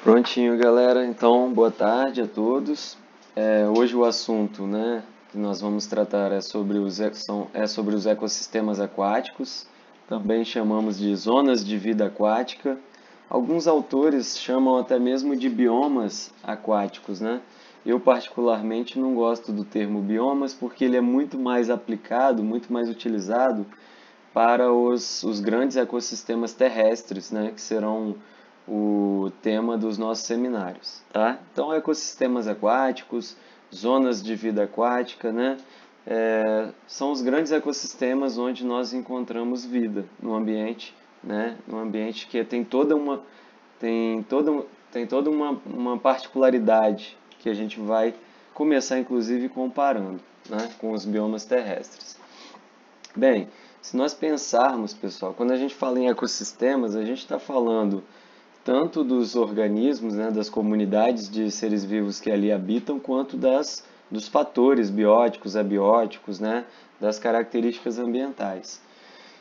Prontinho, galera. Então, boa tarde a todos. Hoje o assunto, né, que nós vamos tratar é sobre os ecossistemas aquáticos. Também chamamos de zonas de vida aquática. Alguns autores chamam até mesmo de biomas aquáticos, né? Eu particularmente não gosto do termo biomas porque ele é muito mais aplicado, muito mais utilizado para os grandes ecossistemas terrestres, né, que serão o tema dos nossos seminários, tá? Então, ecossistemas aquáticos, zonas de vida aquática, né, são os grandes ecossistemas onde nós encontramos vida no ambiente, né, no ambiente que tem toda, tem toda uma particularidade que a gente vai começar, inclusive, comparando, né, com os biomas terrestres. Bem, se nós pensarmos, pessoal, quando a gente fala em ecossistemas, a gente está falando tanto dos organismos, né, das comunidades de seres vivos que ali habitam, quanto dos fatores bióticos, abióticos, né, das características ambientais.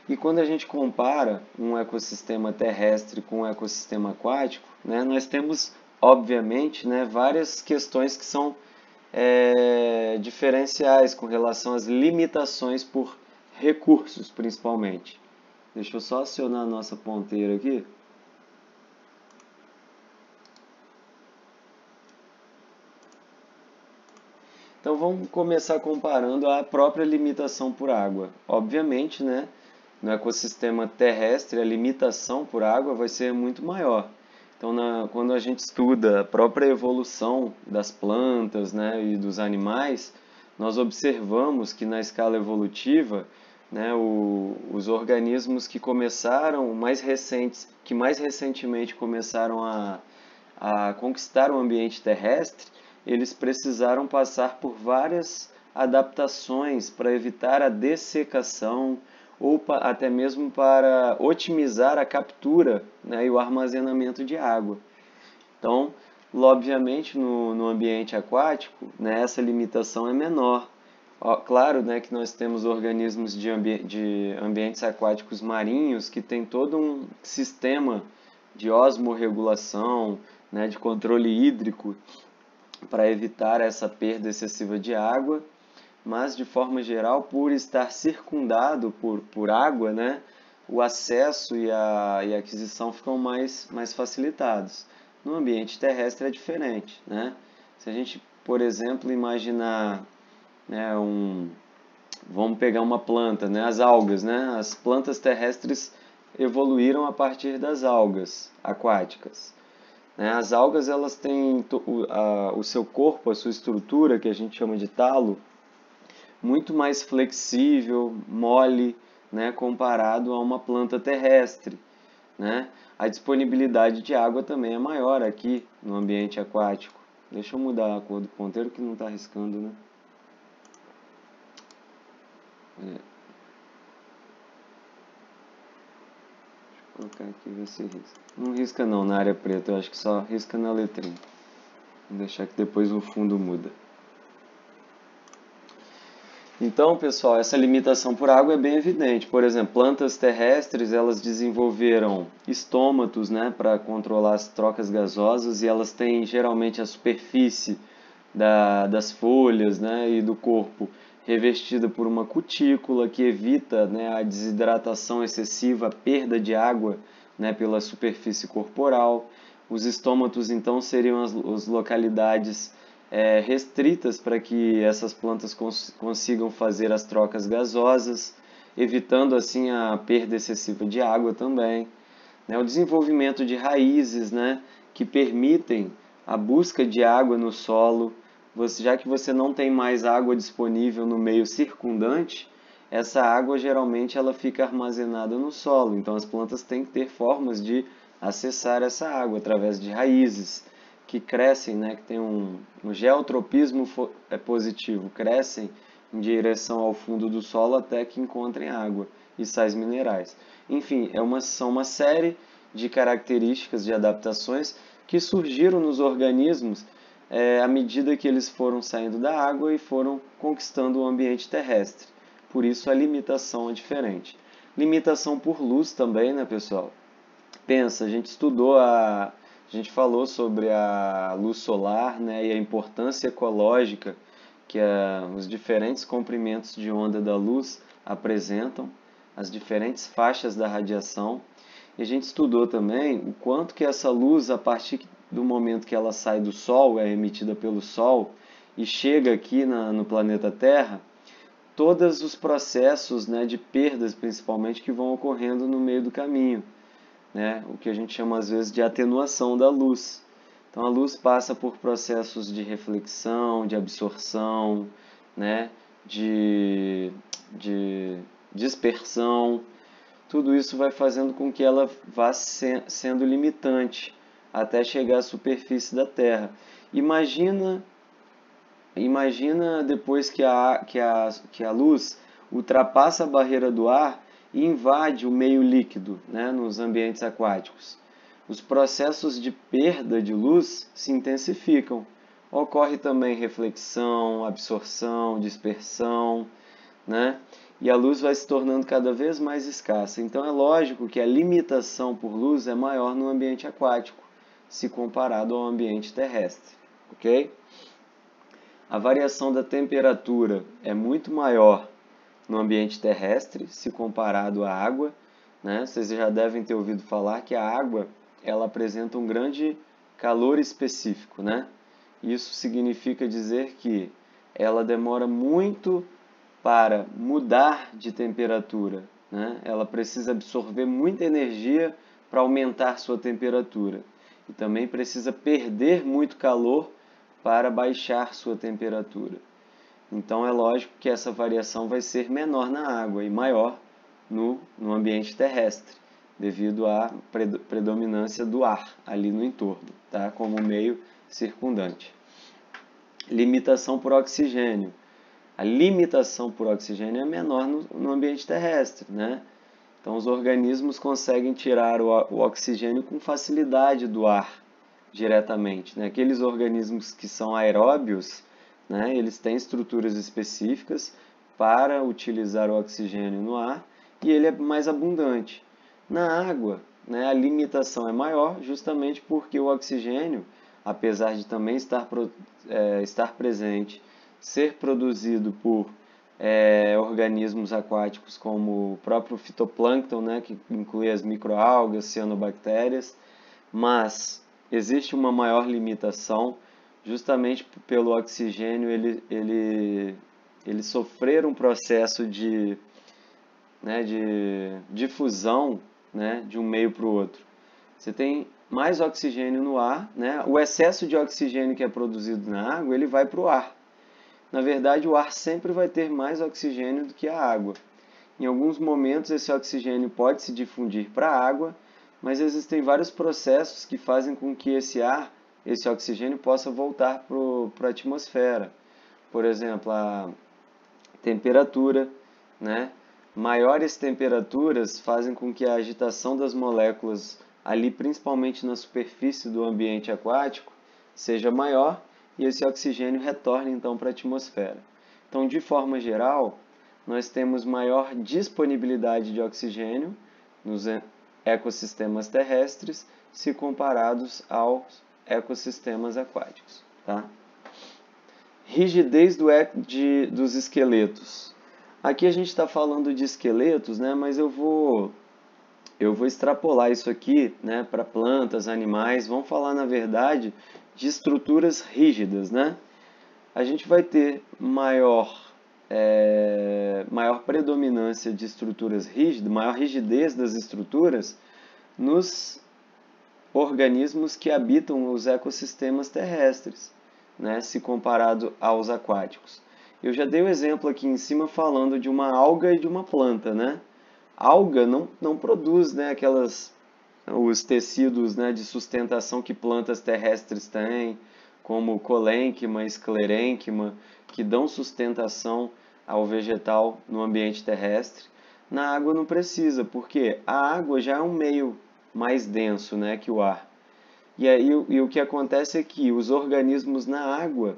E quando a gente compara um ecossistema terrestre com um ecossistema aquático, né, nós temos, obviamente, né, várias questões que são diferenciais com relação às limitações por recursos, principalmente. Deixa eu só acionar a nossa ponteira aqui. Então vamos começar comparando a própria limitação por água. Obviamente, né, no ecossistema terrestre, a limitação por água vai ser muito maior. Então, quando a gente estuda a própria evolução das plantas, né, e dos animais, nós observamos que na escala evolutiva, né, os organismos que começaram, mais recentes, que mais recentemente começaram a conquistar o ambiente terrestre, eles precisaram passar por várias adaptações para evitar a dessecação ou até mesmo para otimizar a captura, né, e o armazenamento de água. Então, obviamente, no ambiente aquático, né, essa limitação é menor. Claro, né, que nós temos organismos de ambientes aquáticos marinhos que têm todo um sistema de osmorregulação, né, de controle hídrico para evitar essa perda excessiva de água, mas de forma geral, por estar circundado por água, né, o acesso e a aquisição ficam mais facilitados. No ambiente terrestre é diferente, né? Se a gente, por exemplo, imaginar, né, vamos pegar uma planta, né, as algas, né? As plantas terrestres evoluíram a partir das algas aquáticas. Né? As algas elas têm o seu corpo, a sua estrutura, que a gente chama de talo, muito mais flexível, mole, né, comparado a uma planta terrestre. Né? A disponibilidade de água também é maior aqui no ambiente aquático. Deixa eu mudar a cor do ponteiro que não está riscando, né? Vou colocar aqui e ver se risca. Não risca não na área preta, eu acho que só risca na letrinha. Vou deixar que depois o fundo muda. Então, pessoal, essa limitação por água é bem evidente. Por exemplo, plantas terrestres, elas desenvolveram estômatos, né, para controlar as trocas gasosas e elas têm geralmente a superfície das folhas, né, e do corpo revestida por uma cutícula que evita, né, a desidratação excessiva, a perda de água, né, pela superfície corporal. Os estômatos, então, seriam as localidades restritas para que essas plantas consigam fazer as trocas gasosas, evitando assim a perda excessiva de água também. Né? O desenvolvimento de raízes, né, que permitem a busca de água no solo, já que você não tem mais água disponível no meio circundante, essa água geralmente ela fica armazenada no solo, então as plantas têm que ter formas de acessar essa água através de raízes que crescem, né, que tem um geotropismo positivo, crescem em direção ao fundo do solo até que encontrem água e sais minerais. Enfim, são uma série de características, de adaptações que surgiram nos organismos à medida que eles foram saindo da água e foram conquistando o ambiente terrestre. Por isso a limitação é diferente. Limitação por luz também, né, pessoal? Pensa, a gente estudou A gente falou sobre a luz solar, né, e a importância ecológica que os diferentes comprimentos de onda da luz apresentam, as diferentes faixas da radiação. E a gente estudou também o quanto que essa luz, a partir do momento que ela sai do Sol, é emitida pelo Sol e chega aqui no planeta Terra, todos os processos, né, de perdas, principalmente, que vão ocorrendo no meio do caminho, né, o que a gente chama às vezes de atenuação da luz. Então a luz passa por processos de reflexão, de absorção, né, de dispersão. Tudo isso vai fazendo com que ela vá sendo limitante até chegar à superfície da Terra. Imagina depois que a luz ultrapassa a barreira do ar e invade o meio líquido, né, nos ambientes aquáticos. Os processos de perda de luz se intensificam. Ocorre também reflexão, absorção, dispersão, né? E a luz vai se tornando cada vez mais escassa. Então é lógico que a limitação por luz é maior no ambiente aquático, se comparado ao ambiente terrestre, ok? A variação da temperatura é muito maior no ambiente terrestre, se comparado à água, né? Vocês já devem ter ouvido falar que a água ela apresenta um grande calor específico, né? Isso significa dizer que ela demora muito para mudar de temperatura, né? Ela precisa absorver muita energia para aumentar sua temperatura e também precisa perder muito calor para baixar sua temperatura. Então é lógico que essa variação vai ser menor na água e maior no ambiente terrestre, devido à predominância do ar ali no entorno, tá? Como meio circundante. Limitação por oxigênio. A limitação por oxigênio é menor no ambiente terrestre, né? Então os organismos conseguem tirar o oxigênio com facilidade do ar diretamente, né? Aqueles organismos que são aeróbios, né, eles têm estruturas específicas para utilizar o oxigênio no ar e ele é mais abundante. Na água, né, a limitação é maior justamente porque o oxigênio, apesar de também estar presente, ser produzido por organismos aquáticos como o próprio fitoplâncton, né, que inclui as microalgas, cianobactérias, mas existe uma maior limitação justamente pelo oxigênio ele sofrer um processo de difusão, né, de um meio para o outro. Você tem mais oxigênio no ar, né? O excesso de oxigênio que é produzido na água, ele vai para o ar. Na verdade, o ar sempre vai ter mais oxigênio do que a água. Em alguns momentos, esse oxigênio pode se difundir para a água, mas existem vários processos que fazem com que esse oxigênio possa voltar para a atmosfera. Por exemplo, a temperatura, né? Maiores temperaturas fazem com que a agitação das moléculas ali, principalmente na superfície do ambiente aquático, seja maior e esse oxigênio retorna então para a atmosfera. Então, de forma geral, nós temos maior disponibilidade de oxigênio nos ecossistemas terrestres se comparados aos ecossistemas aquáticos. Tá? Rigidez dos esqueletos. Aqui a gente está falando de esqueletos, né, mas eu vou extrapolar isso aqui, né, para plantas, animais. Vamos falar, na verdade, de estruturas rígidas, né? A gente vai ter maior predominância de estruturas rígidas, maior rigidez das estruturas nos organismos que habitam os ecossistemas terrestres, né, se comparado aos aquáticos. Eu já dei o exemplo aqui em cima falando de uma alga e de uma planta, né? A alga não produz, né, os tecidos, né, de sustentação que plantas terrestres têm, como colênquima, esclerênquima, que dão sustentação ao vegetal no ambiente terrestre. Na água não precisa, porque a água já é um meio mais denso, né, que o ar. E o que acontece é que os organismos na água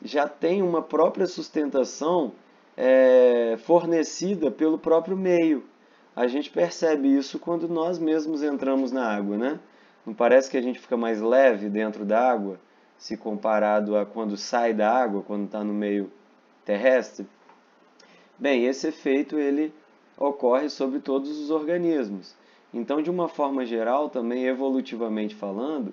já têm uma própria sustentação fornecida pelo próprio meio. A gente percebe isso quando nós mesmos entramos na água, né? Não parece que a gente fica mais leve dentro da água, se comparado a quando sai da água, quando está no meio terrestre? Bem, esse efeito ele ocorre sobre todos os organismos. Então, de uma forma geral, também evolutivamente falando,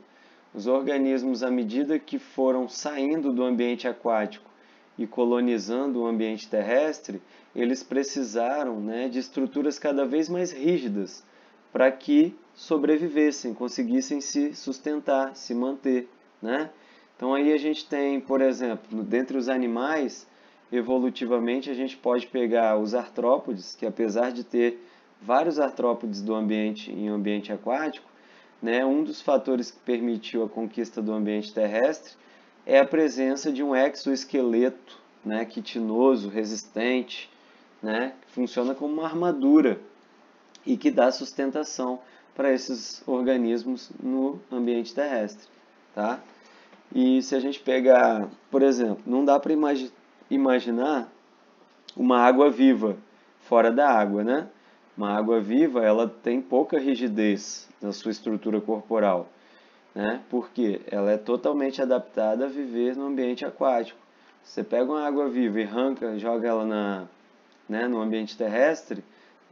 os organismos, à medida que foram saindo do ambiente aquático e colonizando o ambiente terrestre, eles precisaram, né, de estruturas cada vez mais rígidas para que sobrevivessem, conseguissem se sustentar, se manter, né? Então aí a gente tem, por exemplo, dentre os animais, evolutivamente a gente pode pegar os artrópodes, que apesar de ter vários artrópodes do ambiente em ambiente aquático, né, um dos fatores que permitiu a conquista do ambiente terrestre é a presença de um exoesqueleto, né, quitinoso, resistente, né, que funciona como uma armadura e que dá sustentação para esses organismos no ambiente terrestre, tá? E se a gente pegar, por exemplo, não dá para imaginar uma água viva fora da água, né? Uma água viva, ela tem pouca rigidez na sua estrutura corporal, né? Porque ela é totalmente adaptada a viver no ambiente aquático. Você pega uma água viva e arranca, joga ela no ambiente terrestre,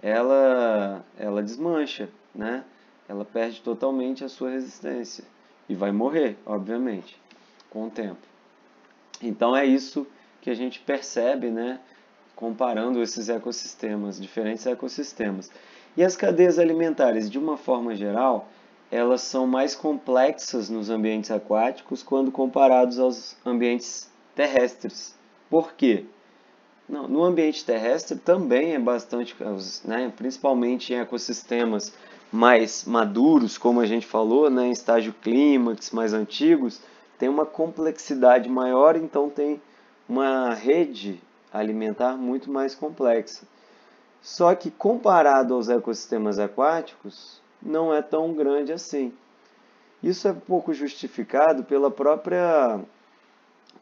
ela desmancha, né? Ela perde totalmente a sua resistência e vai morrer, obviamente, com o tempo. Então é isso que a gente percebe, né, comparando esses ecossistemas, diferentes ecossistemas. E as cadeias alimentares, de uma forma geral, elas são mais complexas nos ambientes aquáticos quando comparados aos ambientes terrestres. Por quê? No ambiente terrestre também é bastante, né, principalmente em ecossistemas mais maduros, como a gente falou, né, em estágio clímax, mais antigos, tem uma complexidade maior, então tem uma rede alimentar muito mais complexa. Só que comparado aos ecossistemas aquáticos, não é tão grande assim. Isso é pouco justificado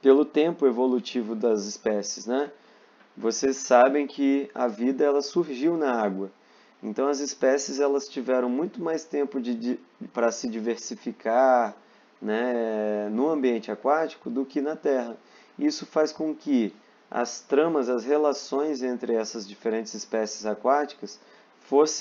pelo tempo evolutivo das espécies, né? Vocês sabem que a vida ela surgiu na água. Então as espécies elas tiveram muito mais tempo para se diversificar, né, no ambiente aquático do que na Terra. Isso faz com que as tramas, as relações entre essas diferentes espécies aquáticas foram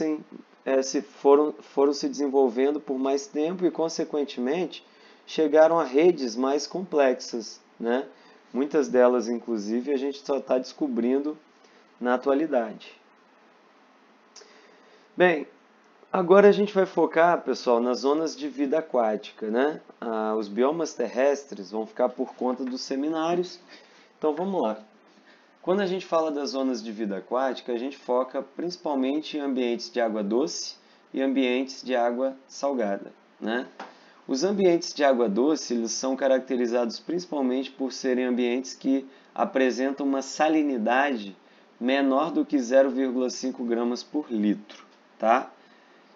se desenvolvendo por mais tempo e, consequentemente, chegaram a redes mais complexas, né? Muitas delas, inclusive, a gente só está descobrindo na atualidade. Bem, agora a gente vai focar, pessoal, nas zonas de vida aquática, né? Os biomas terrestres vão ficar por conta dos seminários. Então vamos lá. Quando a gente fala das zonas de vida aquática, a gente foca principalmente em ambientes de água doce e ambientes de água salgada, né? Os ambientes de água doce eles são caracterizados principalmente por serem ambientes que apresentam uma salinidade menor do que 0,5 gramas por litro, tá?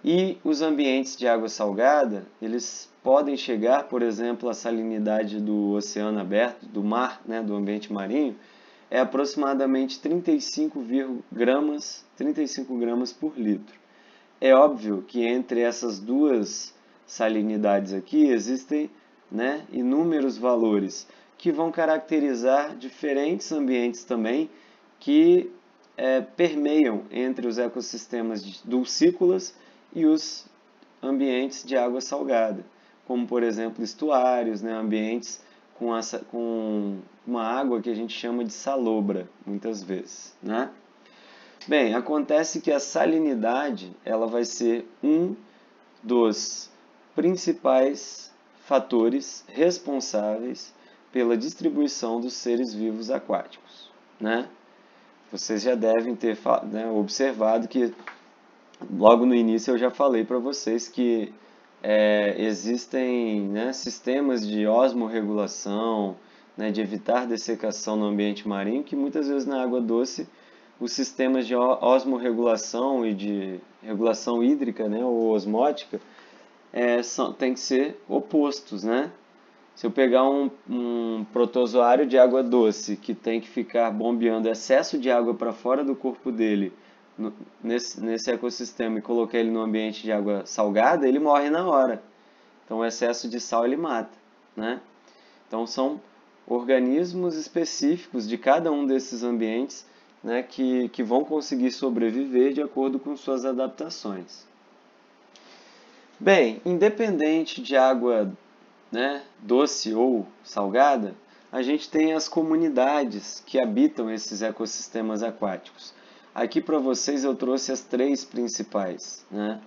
E os ambientes de água salgada, eles podem chegar, por exemplo, a salinidade do oceano aberto, do mar, né, do ambiente marinho, é aproximadamente 35 gramas por litro. É óbvio que entre essas duas salinidades aqui existem, né, inúmeros valores que vão caracterizar diferentes ambientes também que permeiam entre os ecossistemas dulcícolas e os ambientes de água salgada, como por exemplo estuários, né, ambientes com uma água que a gente chama de salobra, muitas vezes, né? Bem, acontece que a salinidade ela vai ser um dos principais fatores responsáveis pela distribuição dos seres vivos aquáticos, né? Vocês já devem ter, né, observado que logo no início eu já falei para vocês que existem, né, sistemas de osmorregulação, né, de evitar dessecação no ambiente marinho, que muitas vezes na água doce os sistemas de osmorregulação e de regulação hídrica, né, ou osmótica, têm que ser opostos, né? Se eu pegar um protozoário de água doce que tem que ficar bombeando excesso de água para fora do corpo dele nesse ecossistema e colocar ele no ambiente de água salgada, ele morre na hora. Então o excesso de sal ele mata, né? Então são organismos específicos de cada um desses ambientes, né, que vão conseguir sobreviver de acordo com suas adaptações. Bem, independente de água, né, doce ou salgada, a gente tem as comunidades que habitam esses ecossistemas aquáticos. Aqui para vocês eu trouxe as três principais, né?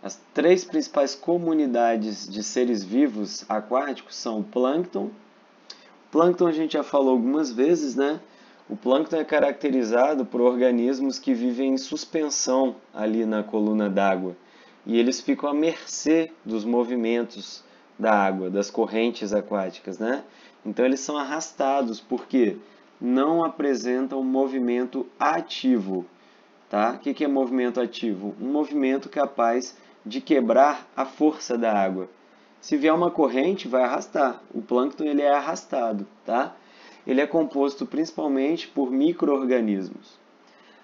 As três principais comunidades de seres vivos aquáticos são o plâncton. O plâncton a gente já falou algumas vezes, né? O plâncton é caracterizado por organismos que vivem em suspensão ali na coluna d'água. E eles ficam à mercê dos movimentos da água, das correntes aquáticas, né? Então eles são arrastados porque não apresentam movimento ativo, tá? O que é movimento ativo? Um movimento capaz de quebrar a força da água. Se vier uma corrente, vai arrastar. O plâncton ele é arrastado, tá? Ele é composto principalmente por micro-organismos.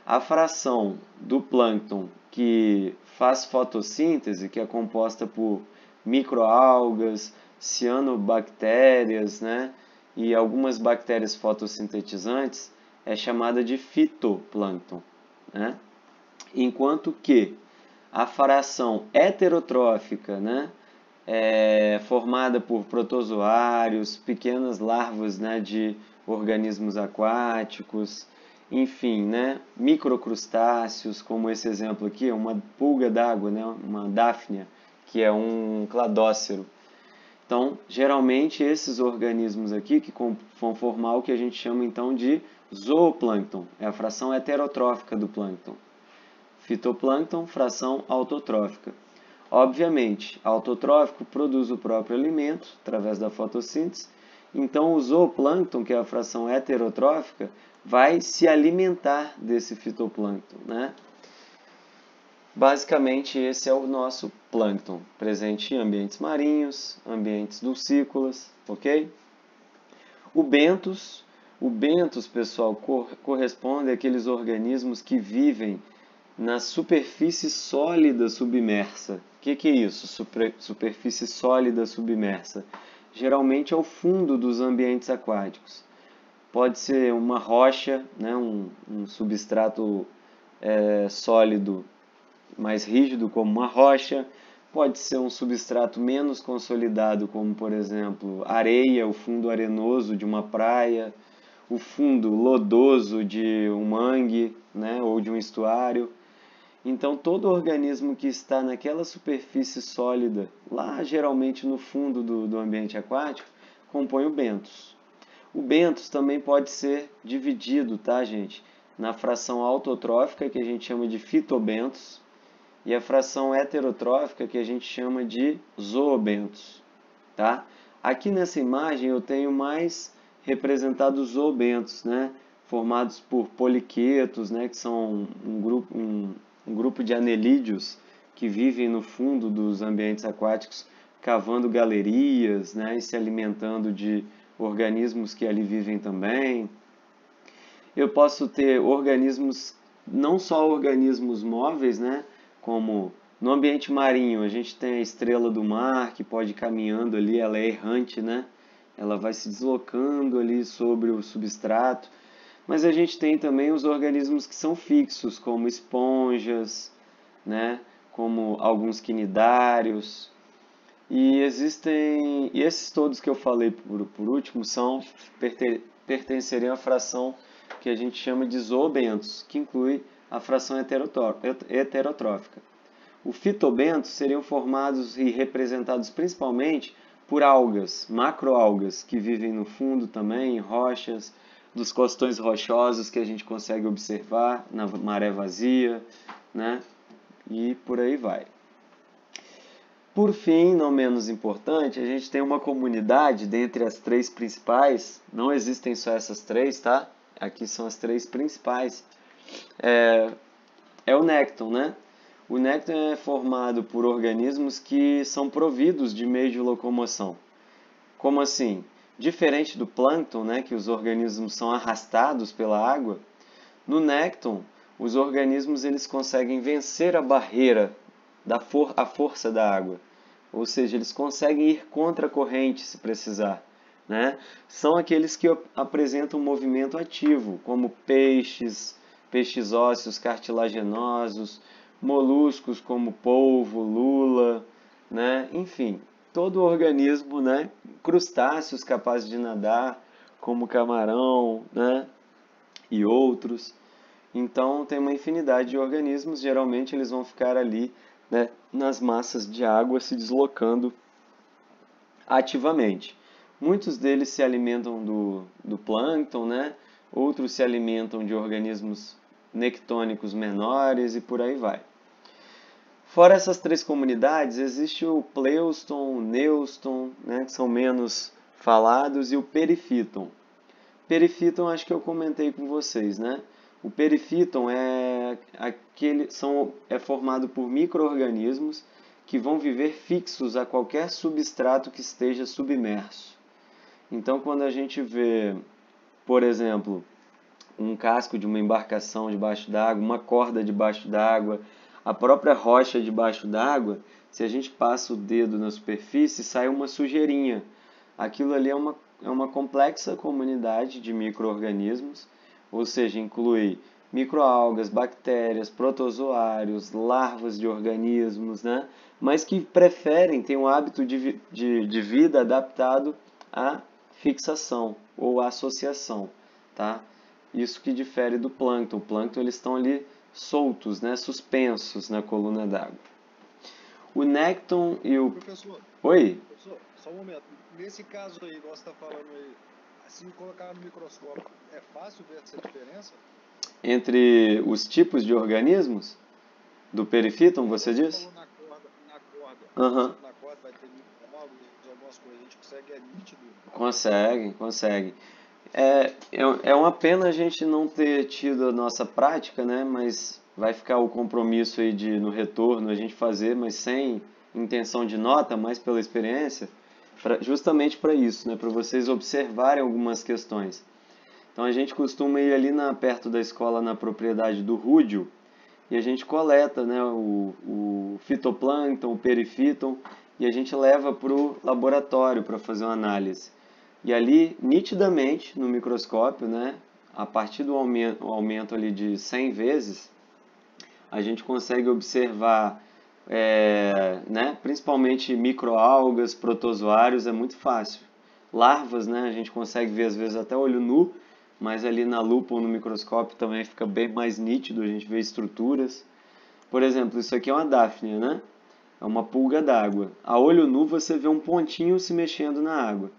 A fração do plâncton que faz fotossíntese, que é composta por microalgas, cianobactérias, né, e algumas bactérias fotossintetizantes, é chamada de fitoplâncton, né? Enquanto que a fração heterotrófica, né, é formada por protozoários, pequenas larvas, né, de organismos aquáticos, enfim, né, microcrustáceos, como esse exemplo aqui, uma pulga d'água, né, uma dáfnia, que é um cladócero. Então, geralmente, esses organismos aqui que vão formar o que a gente chama então de zooplâncton, é a fração heterotrófica do plâncton. Fitoplâncton, fração autotrófica. Obviamente, autotrófico produz o próprio alimento através da fotossíntese, então o zooplâncton, que é a fração heterotrófica, vai se alimentar desse fitoplâncton, né? Basicamente, esse é o nosso plâncton, presente em ambientes marinhos, ambientes dulcícolas, ok? O bentos, pessoal, corresponde àqueles organismos que vivem na superfície sólida submersa. O que é isso, superfície sólida submersa? Geralmente é o fundo dos ambientes aquáticos. Pode ser uma rocha, né, um substrato sólido mais rígido como uma rocha, pode ser um substrato menos consolidado como, por exemplo, areia, o fundo arenoso de uma praia, o fundo lodoso de um mangue, né, ou de um estuário. Então, todo organismo que está naquela superfície sólida, lá geralmente no fundo do ambiente aquático, compõe o bentos. O bentos também pode ser dividido, tá, gente? Na fração autotrófica, que a gente chama de fitobentos, e a fração heterotrófica, que a gente chama de zoobentos, tá? Aqui nessa imagem eu tenho mais representados zoobentos, né? Formados por poliquetos, né? Que são um grupo de anelídeos que vivem no fundo dos ambientes aquáticos, cavando galerias, né? E se alimentando de organismos que ali vivem também. Eu posso ter organismos, não só organismos móveis, né? Como no ambiente marinho, a gente tem a estrela do mar que pode ir caminhando ali, ela é errante, né? Ela vai se deslocando ali sobre o substrato. Mas a gente tem também os organismos que são fixos, como esponjas, né? Como alguns quinidários. E esses todos que eu falei por último pertenceriam à fração que a gente chama de zoobentos, que inclui a fração heterotrófica. Os fitobentos seriam formados e representados principalmente por algas, macroalgas, que vivem no fundo também, em rochas, dos costões rochosos que a gente consegue observar na maré vazia, né? E por aí vai. Por fim, não menos importante, a gente tem uma comunidade dentre as três principais, não existem só essas três, tá? Aqui são as três principais. É o nécton, né? O nécton é formado por organismos que são providos de meio de locomoção. Como assim? Diferente do plâncton, né, que os organismos são arrastados pela água, no nécton, os organismos eles conseguem vencer a barreira a força da água. ou seja, eles conseguem ir contra a corrente se precisar, né? São aqueles que apresentam movimento ativo, como peixes, peixes ósseos cartilaginosos, moluscos como polvo, lula, né? Enfim, todo organismo, né? Crustáceos capazes de nadar, como camarão, né? E outros. Então tem uma infinidade de organismos, geralmente eles vão ficar ali, né, nas massas de água se deslocando ativamente. Muitos deles se alimentam do plâncton, né? Outros se alimentam de organismos nectônicos menores e por aí vai. Fora essas três comunidades, existe o pleuston, o neuston, né, que são menos falados, e o perifíton. Perifíton acho que eu comentei com vocês, né? O perifíton é formado por micro-organismos que vão viver fixos a qualquer substrato que esteja submerso. Então, quando a gente vê, por exemplo, um casco de uma embarcação debaixo d'água, uma corda debaixo d'água, a própria rocha debaixo d'água, se a gente passa o dedo na superfície, sai uma sujeirinha. Aquilo ali é uma complexa comunidade de micro-organismos, ou seja, inclui microalgas, bactérias, protozoários, larvas de organismos, né? Mas que preferem, têm um hábito de vida adaptado à fixação ou à associação, tá? Isso que difere do plâncton. O plâncton eles estão ali soltos, né? Suspensos na coluna d'água. O nécton e o... Professor, Oi? professor, só um momento. Nesse caso aí, igual você está falando aí, se colocar no microscópio, é fácil ver essa diferença? Entre os tipos de organismos? Do perifíton, você Você disse? falou na corda. Por Aham. exemplo, na corda vai ter microalgas, algumas coisas, a gente consegue, é nítido. Consegue, consegue. É uma pena a gente não ter tido a nossa prática, né? Mas vai ficar o compromisso aí de, no retorno, a gente fazer, mas sem intenção de nota, mas pela experiência, justamente para isso, né? Para vocês observarem algumas questões. Então a gente costuma ir ali perto da escola, na propriedade do Rúdio, e a gente coleta, né, o fitoplâncton, o perifíton, e a gente leva para o laboratório para fazer uma análise. E ali, nitidamente, no microscópio, né, a partir do aumento ali de 100 vezes, a gente consegue observar, né, principalmente microalgas, protozoários, é muito fácil. Larvas, né, a gente consegue ver às vezes até olho nu, mas ali na lupa ou no microscópio também fica bem mais nítido, a gente vê estruturas. Por exemplo, isso aqui é uma dáfnia, né? É uma pulga d'água. A olho nu você vê um pontinho se mexendo na água.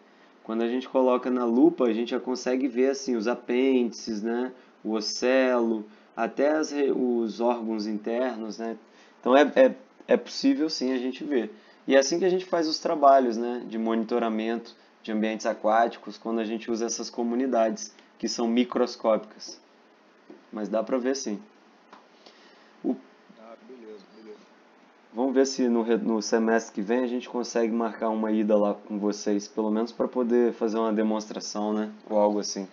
Quando a gente coloca na lupa, a gente já consegue ver assim os apêndices, né? O ocelo, até os órgãos internos, né? Então é possível sim a gente ver. E é assim que a gente faz os trabalhos, né? De monitoramento de ambientes aquáticos, quando a gente usa essas comunidades que são microscópicas. Mas dá para ver sim. Ah, beleza, beleza. Vamos ver se no semestre que vem a gente consegue marcar uma ida lá com vocês, pelo menos para poder fazer uma demonstração, né? Ou algo assim.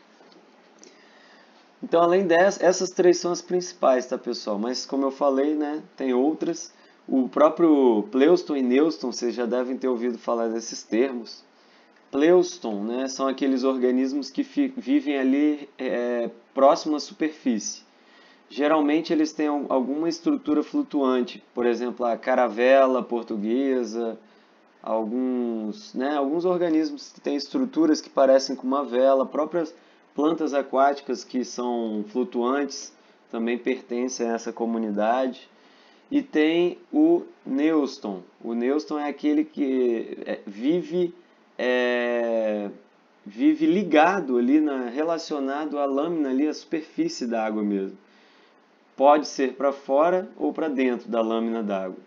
Então, além dessas, essas três são as principais, tá, pessoal? Mas como eu falei, né, tem outras. O próprio Pleuston e Neuston, vocês já devem ter ouvido falar desses termos. Pleuston, né, são aqueles organismos que vivem ali próximo à superfície. Geralmente eles têm alguma estrutura flutuante, por exemplo, a caravela portuguesa, alguns organismos que têm estruturas que parecem com uma vela, próprias plantas aquáticas que são flutuantes também pertencem a essa comunidade. E tem o Neuston. O Neuston é aquele que vive ligado ali, relacionado à lâmina ali, à superfície da água mesmo. Pode ser para fora ou para dentro da lâmina d'água.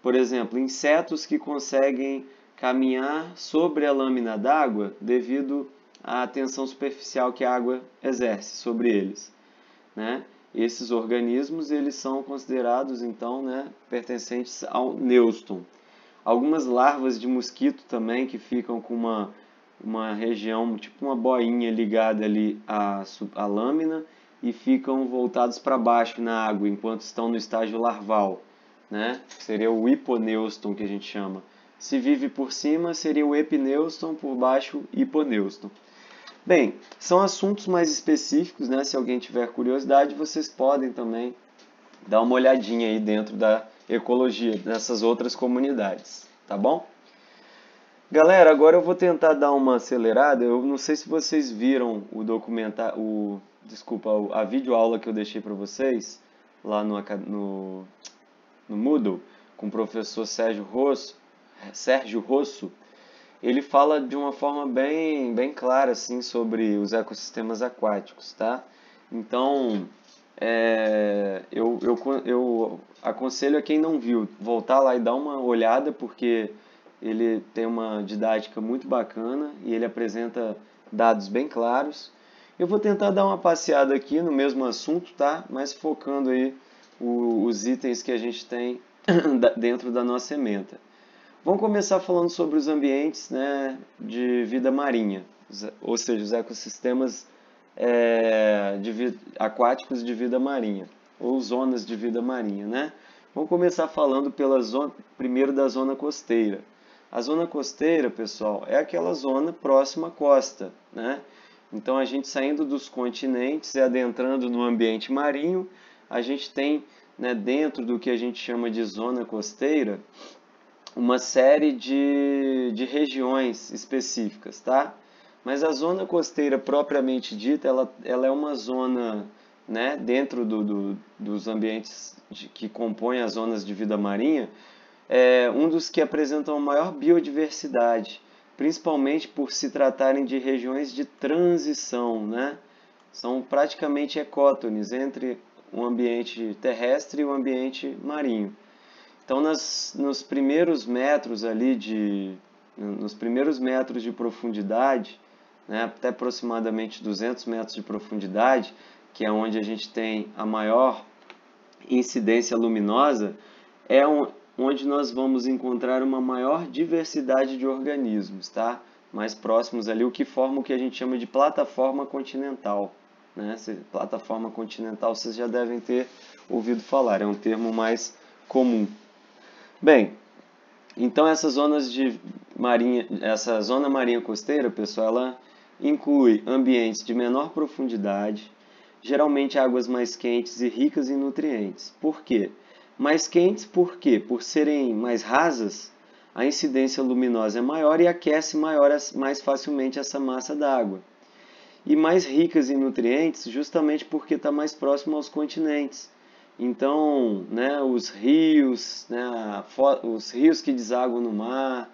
Por exemplo, insetos que conseguem caminhar sobre a lâmina d'água devido à tensão superficial que a água exerce sobre eles, né? Esses organismos eles são considerados então, né, pertencentes ao Neuston. Algumas larvas de mosquito também que ficam com uma região, tipo uma boinha ligada ali à lâmina e ficam voltados para baixo na água enquanto estão no estágio larval, né? Seria o hiponeuston que a gente chama. Se vive por cima, seria o epinêuston, por baixo, hiponêuston. Bem, são assuntos mais específicos, né? Se alguém tiver curiosidade, vocês podem também dar uma olhadinha aí dentro da ecologia, nessas outras comunidades, tá bom? Galera, agora eu vou tentar dar uma acelerada. Eu não sei se vocês viram o documentário, a videoaula que eu deixei para vocês lá no Moodle com o professor Sérgio Rosso. Ele fala de uma forma bem clara assim sobre os ecossistemas aquáticos, tá? Então, eu aconselho a quem não viu voltar lá e dar uma olhada, porque ele tem uma didática muito bacana e ele apresenta dados bem claros. Eu vou tentar dar uma passeada aqui no mesmo assunto, tá? Mas focando aí os itens que a gente tem dentro da nossa ementa. Vamos começar falando sobre os ambientes, né, de vida marinha, ou seja, os ecossistemas aquáticos de vida marinha, ou zonas de vida marinha, né? Vamos começar falando primeiro da zona costeira. A zona costeira, pessoal, é aquela zona próxima à costa, né? Então, a gente saindo dos continentes e adentrando no ambiente marinho, a gente tem, né, dentro do que a gente chama de zona costeira, uma série de regiões específicas, tá? Mas a zona costeira propriamente dita, ela é uma zona, né, dentro dos ambientes que compõem as zonas de vida marinha, um dos que apresentam a maior biodiversidade, principalmente por se tratarem de regiões de transição, né? São praticamente ecótones entre o ambiente terrestre e o ambiente marinho. Então, nos primeiros metros de profundidade, né, até aproximadamente 200 metros de profundidade, que é onde a gente tem a maior incidência luminosa, onde nós vamos encontrar uma maior diversidade de organismos, tá? Mais próximos ali, o que forma o que a gente chama de plataforma continental, né? Plataforma continental vocês já devem ter ouvido falar, é um termo mais comum. Bem, então essa zona marinha costeira, pessoal, ela inclui ambientes de menor profundidade, geralmente águas mais quentes e ricas em nutrientes. Por quê? Mais quentes por quê? Por serem mais rasas, a incidência luminosa é maior e aquece mais facilmente essa massa d'água. E mais ricas em nutrientes justamente porque está mais próximo aos continentes. Então, né, os rios que desaguam no mar,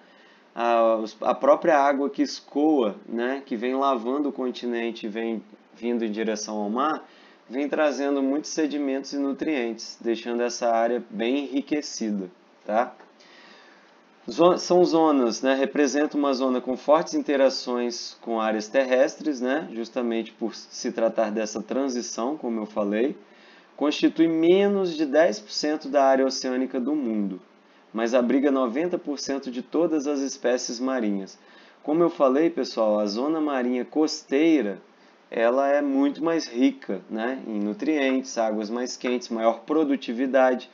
a própria água que escoa, né, que vem lavando o continente e vem vindo em direção ao mar, vem trazendo muitos sedimentos e nutrientes, deixando essa área bem enriquecida, tá? São zonas, né, representam uma zona com fortes interações com áreas terrestres, né, justamente por se tratar dessa transição, como eu falei. Constitui menos de 10% da área oceânica do mundo, mas abriga 90% de todas as espécies marinhas. Como eu falei, pessoal, a zona marinha costeira, ela é muito mais rica, né, em nutrientes, águas mais quentes, maior produtividade,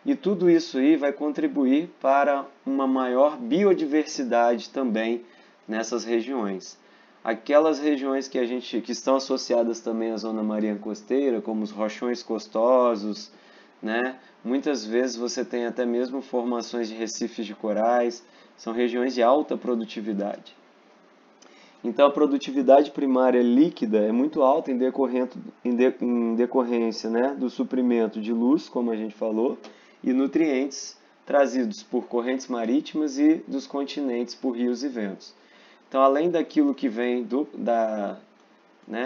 e tudo isso aí vai contribuir para uma maior biodiversidade também nessas regiões. Aquelas regiões que estão associadas também à zona marinha costeira, como os rochões costosos, né? Muitas vezes você tem até mesmo formações de recifes de corais, são regiões de alta produtividade. Então a produtividade primária líquida é muito alta em decorrência, né, do suprimento de luz, como a gente falou, e nutrientes trazidos por correntes marítimas e dos continentes por rios e ventos. Então, além daquilo que vem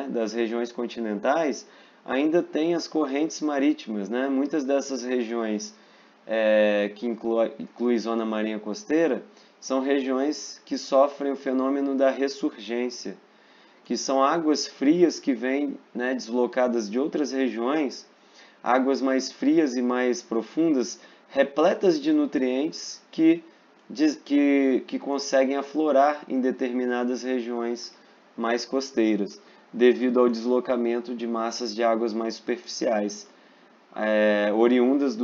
das regiões continentais, ainda tem as correntes marítimas, né? Muitas dessas regiões que inclui zona marinha costeira são regiões que sofrem o fenômeno da ressurgência, que são águas frias que vêm, né, deslocadas de outras regiões, águas mais frias e mais profundas, repletas de nutrientes que conseguem aflorar em determinadas regiões mais costeiras, devido ao deslocamento de massas de águas mais superficiais. oriundas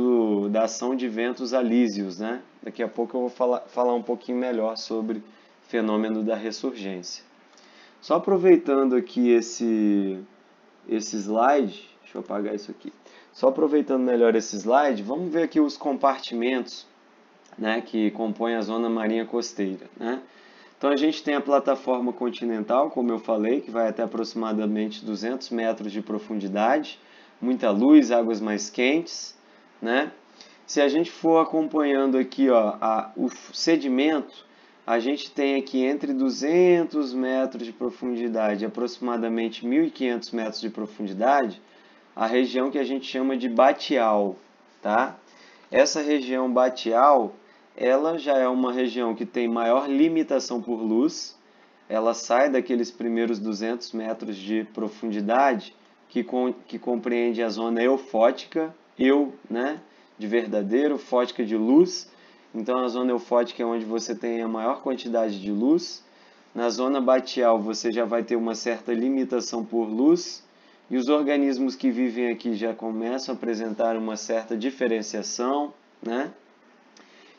da ação de ventos alísios, né? Daqui a pouco eu vou falar um pouquinho melhor sobre o fenômeno da ressurgência. Só aproveitando aqui esse slide, deixa eu apagar isso aqui. Só aproveitando melhor esse slide, vamos ver aqui os compartimentos, né, que compõem a zona marinha costeira, né? Então a gente tem a plataforma continental, como eu falei, que vai até aproximadamente 200 metros de profundidade, muita luz, águas mais quentes, né? Se a gente for acompanhando aqui, ó, o sedimento, a gente tem aqui entre 200 metros de profundidade e aproximadamente 1.500 metros de profundidade, a região que a gente chama de batial, tá? Essa região batial, ela já é uma região que tem maior limitação por luz, ela sai daqueles primeiros 200 metros de profundidade, que compreende a zona eufótica, né, de verdadeiro, fótica de luz. Então a zona eufótica é onde você tem a maior quantidade de luz. Na zona batial você já vai ter uma certa limitação por luz, e os organismos que vivem aqui já começam a apresentar uma certa diferenciação, né?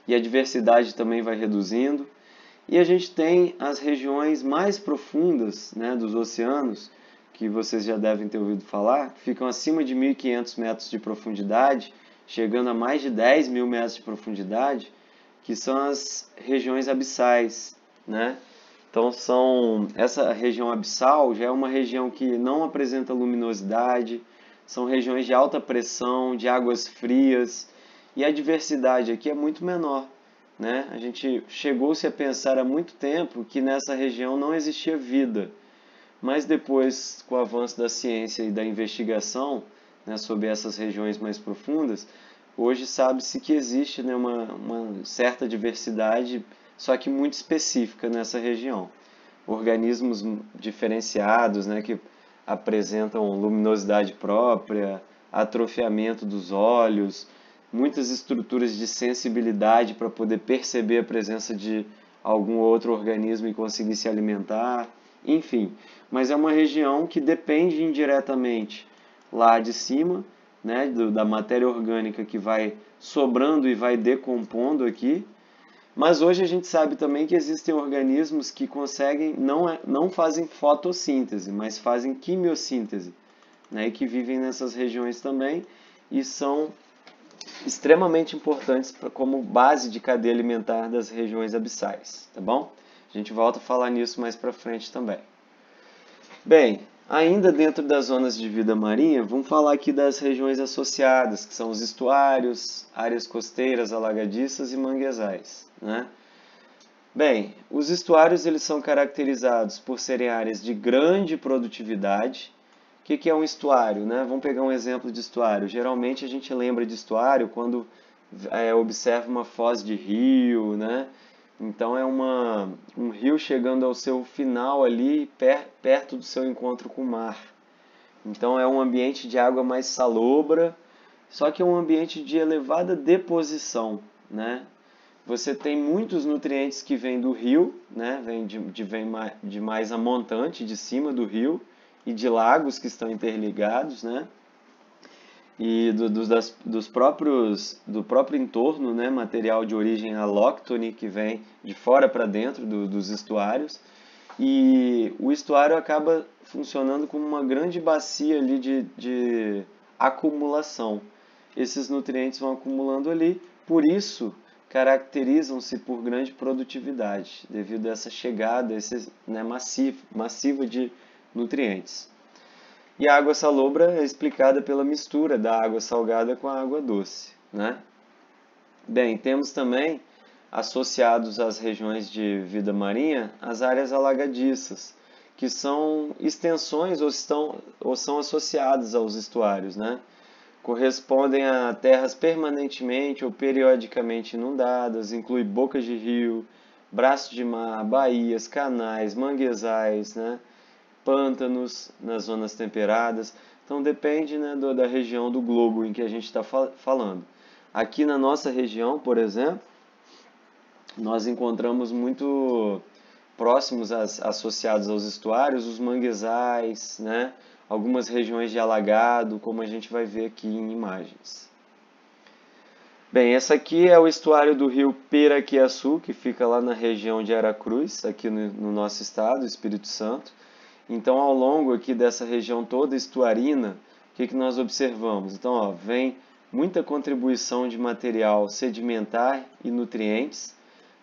E a diversidade também vai reduzindo. E a gente tem as regiões mais profundas, né, dos oceanos, que vocês já devem ter ouvido falar, que ficam acima de 1.500 metros de profundidade, chegando a mais de 10.000 metros de profundidade, que são as regiões abissais, né? Então essa região abissal já é uma região que não apresenta luminosidade, são regiões de alta pressão, de águas frias, e a diversidade aqui é muito menor, né? A gente chegou-se a pensar há muito tempo que nessa região não existia vida, mas depois, com o avanço da ciência e da investigação, né, sobre essas regiões mais profundas, hoje sabe-se que existe, né, uma certa diversidade, só que muito específica nessa região. Organismos diferenciados, né, que apresentam luminosidade própria, atrofiamento dos olhos, muitas estruturas de sensibilidade para poder perceber a presença de algum outro organismo e conseguir se alimentar, enfim. Mas é uma região que depende indiretamente lá de cima, né, da matéria orgânica que vai sobrando e vai decompondo aqui. Mas hoje a gente sabe também que existem organismos que conseguem, não fazem fotossíntese, mas fazem quimiossíntese, né, e que vivem nessas regiões também e são extremamente importantes como base de cadeia alimentar das regiões abissais, tá bom? A gente volta a falar nisso mais para frente também. Bem, ainda dentro das zonas de vida marinha, vamos falar aqui das regiões associadas, que são os estuários, áreas costeiras, alagadiças e manguezais, né? Bem, os estuários eles são caracterizados por serem áreas de grande produtividade. O que é um estuário, né? Vamos pegar um exemplo de estuário. Geralmente a gente lembra de estuário quando observa uma foz de rio, né? Então é um rio chegando ao seu final ali, perto do seu encontro com o mar. Então é um ambiente de água mais salobra, só que é um ambiente de elevada deposição, né? Você tem muitos nutrientes que vêm do rio, né? Vem de mais a montante, de cima do rio, e de lagos que estão interligados, né? E do próprio entorno, né? Material de origem alóctone que vem de fora para dentro dos estuários. E o estuário acaba funcionando como uma grande bacia ali de acumulação. Esses nutrientes vão acumulando ali, por isso caracterizam-se por grande produtividade, devido a essa chegada né, massiva de nutrientes. E a água salobra é explicada pela mistura da água salgada com a água doce, né? Bem, temos também, associados às regiões de vida marinha, as áreas alagadiças, que são extensões ou são associadas aos estuários, né? Correspondem a terras permanentemente ou periodicamente inundadas, inclui bocas de rio, braços de mar, baías, canais, manguezais, né? Pântanos nas zonas temperadas. Então depende, né, da região do globo em que a gente está falando. Aqui na nossa região, por exemplo, nós encontramos muito próximos associados aos estuários os manguezais, né? algumas regiões de alagado, como a gente vai ver aqui em imagens. Bem, essa aqui é o estuário do rio Piraquiaçu, que fica lá na região de Aracruz, aqui no nosso estado, Espírito Santo. Então, ao longo aqui dessa região toda estuarina, o que nós observamos? Então, ó, vem muita contribuição de material sedimentar e nutrientes,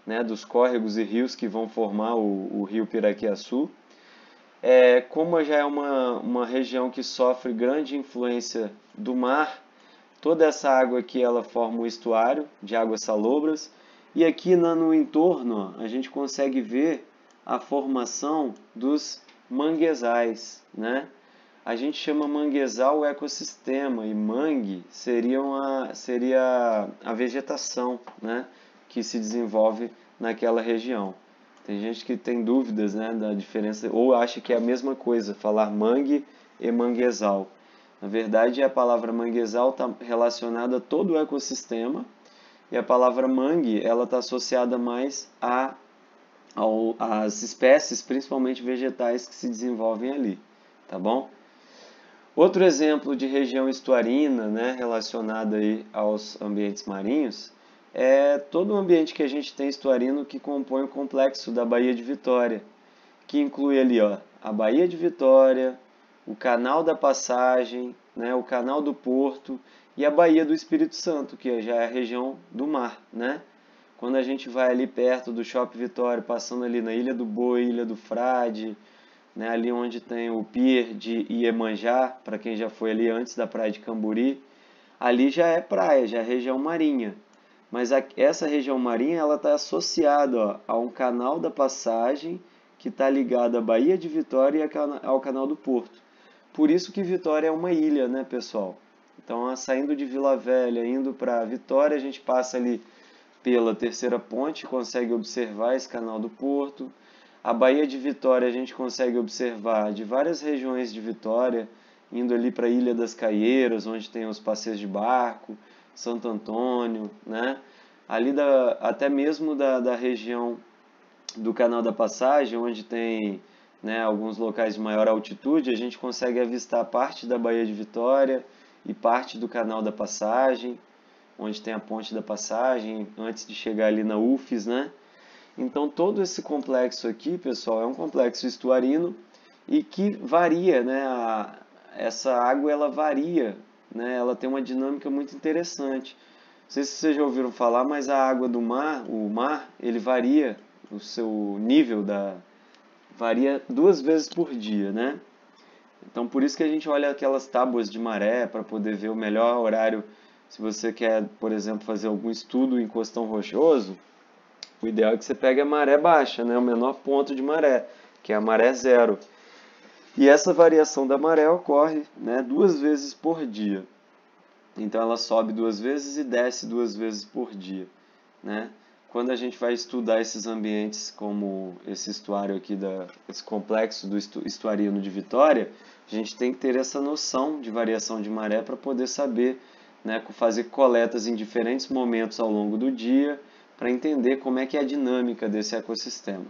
né, dos córregos e rios que vão formar o rio Piraquiaçu. Como já é uma região que sofre grande influência do mar, toda essa água aqui ela forma um estuário de águas salobras. E aqui no entorno a gente consegue ver a formação dos manguezais, né? A gente chama manguezal o ecossistema e mangue seria a vegetação, né, que se desenvolve naquela região. Tem gente que tem dúvidas, né, da diferença ou acha que é a mesma coisa, falar mangue e manguezal. Na verdade, a palavra manguezal está relacionada a todo o ecossistema e a palavra mangue ela está associada mais às espécies, principalmente vegetais, que se desenvolvem ali, tá bom? Outro exemplo de região estuarina, né, relacionada aí aos ambientes marinhos, é todo o ambiente que a gente tem estuarino que compõe o complexo da Baía de Vitória, que inclui ali, ó, a Baía de Vitória, o Canal da Passagem, né, o Canal do Porto e a Baía do Espírito Santo, que já é a região do mar, né? Quando a gente vai ali perto do Shopping Vitória, passando ali na Ilha do Boi, Ilha do Frade, né, ali onde tem o pier de Iemanjá, para quem já foi ali antes da praia de Camburi, ali já é praia, já é região marinha. Mas essa região marinha ela está associada, ó, a um canal da passagem que está ligado à Baía de Vitória e ao Canal do Porto. Por isso que Vitória é uma ilha, né, pessoal? Então, saindo de Vila Velha, indo para Vitória, a gente passa ali pela Terceira Ponte, consegue observar esse Canal do Porto. A Baía de Vitória a gente consegue observar de várias regiões de Vitória, indo ali para a Ilha das Caieiras, onde tem os passeios de barco, Santo Antônio, né? Ali até mesmo da região do Canal da Passagem, onde tem, né, alguns locais de maior altitude, a gente consegue avistar parte da Baía de Vitória e parte do Canal da Passagem, onde tem a Ponte da Passagem, antes de chegar ali na UFES, né? Então, todo esse complexo aqui, pessoal, é um complexo estuarino e que varia, né? Essa água, ela varia, né? Ela tem uma dinâmica muito interessante. Não sei se vocês já ouviram falar, mas a água do mar, o mar, ele varia, o seu nível varia 2 vezes por dia, né? Então, por isso que a gente olha aquelas tábuas de maré para poder ver o melhor horário. Se você quer, por exemplo, fazer algum estudo em Costão Rochoso, o ideal é que você pegue a maré baixa, né? O menor ponto de maré, que é a maré zero. E essa variação da maré ocorre, né, 2 vezes por dia. Então ela sobe 2 vezes e desce 2 vezes por dia, né? Quando a gente vai estudar esses ambientes como esse estuário aqui, esse complexo do estuarino de Vitória, a gente tem que ter essa noção de variação de maré para poder saber, né, fazer coletas em diferentes momentos ao longo do dia, para entender como é que é a dinâmica desse ecossistema.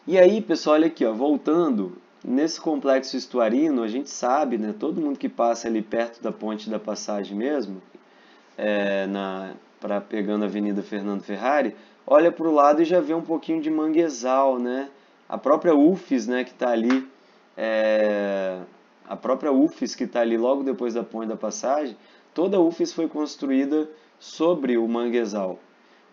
E aí, pessoal, olha aqui, ó, voltando, nesse complexo estuarino, a gente sabe, né, todo mundo que passa ali perto da Ponte da Passagem mesmo, pegando a Avenida Fernando Ferrari, olha para o lado e já vê um pouquinho de manguezal, né? A própria UFES, né, que está ali, a própria UFES que está ali logo depois da Ponte da Passagem, toda a UFES foi construída sobre o manguezal.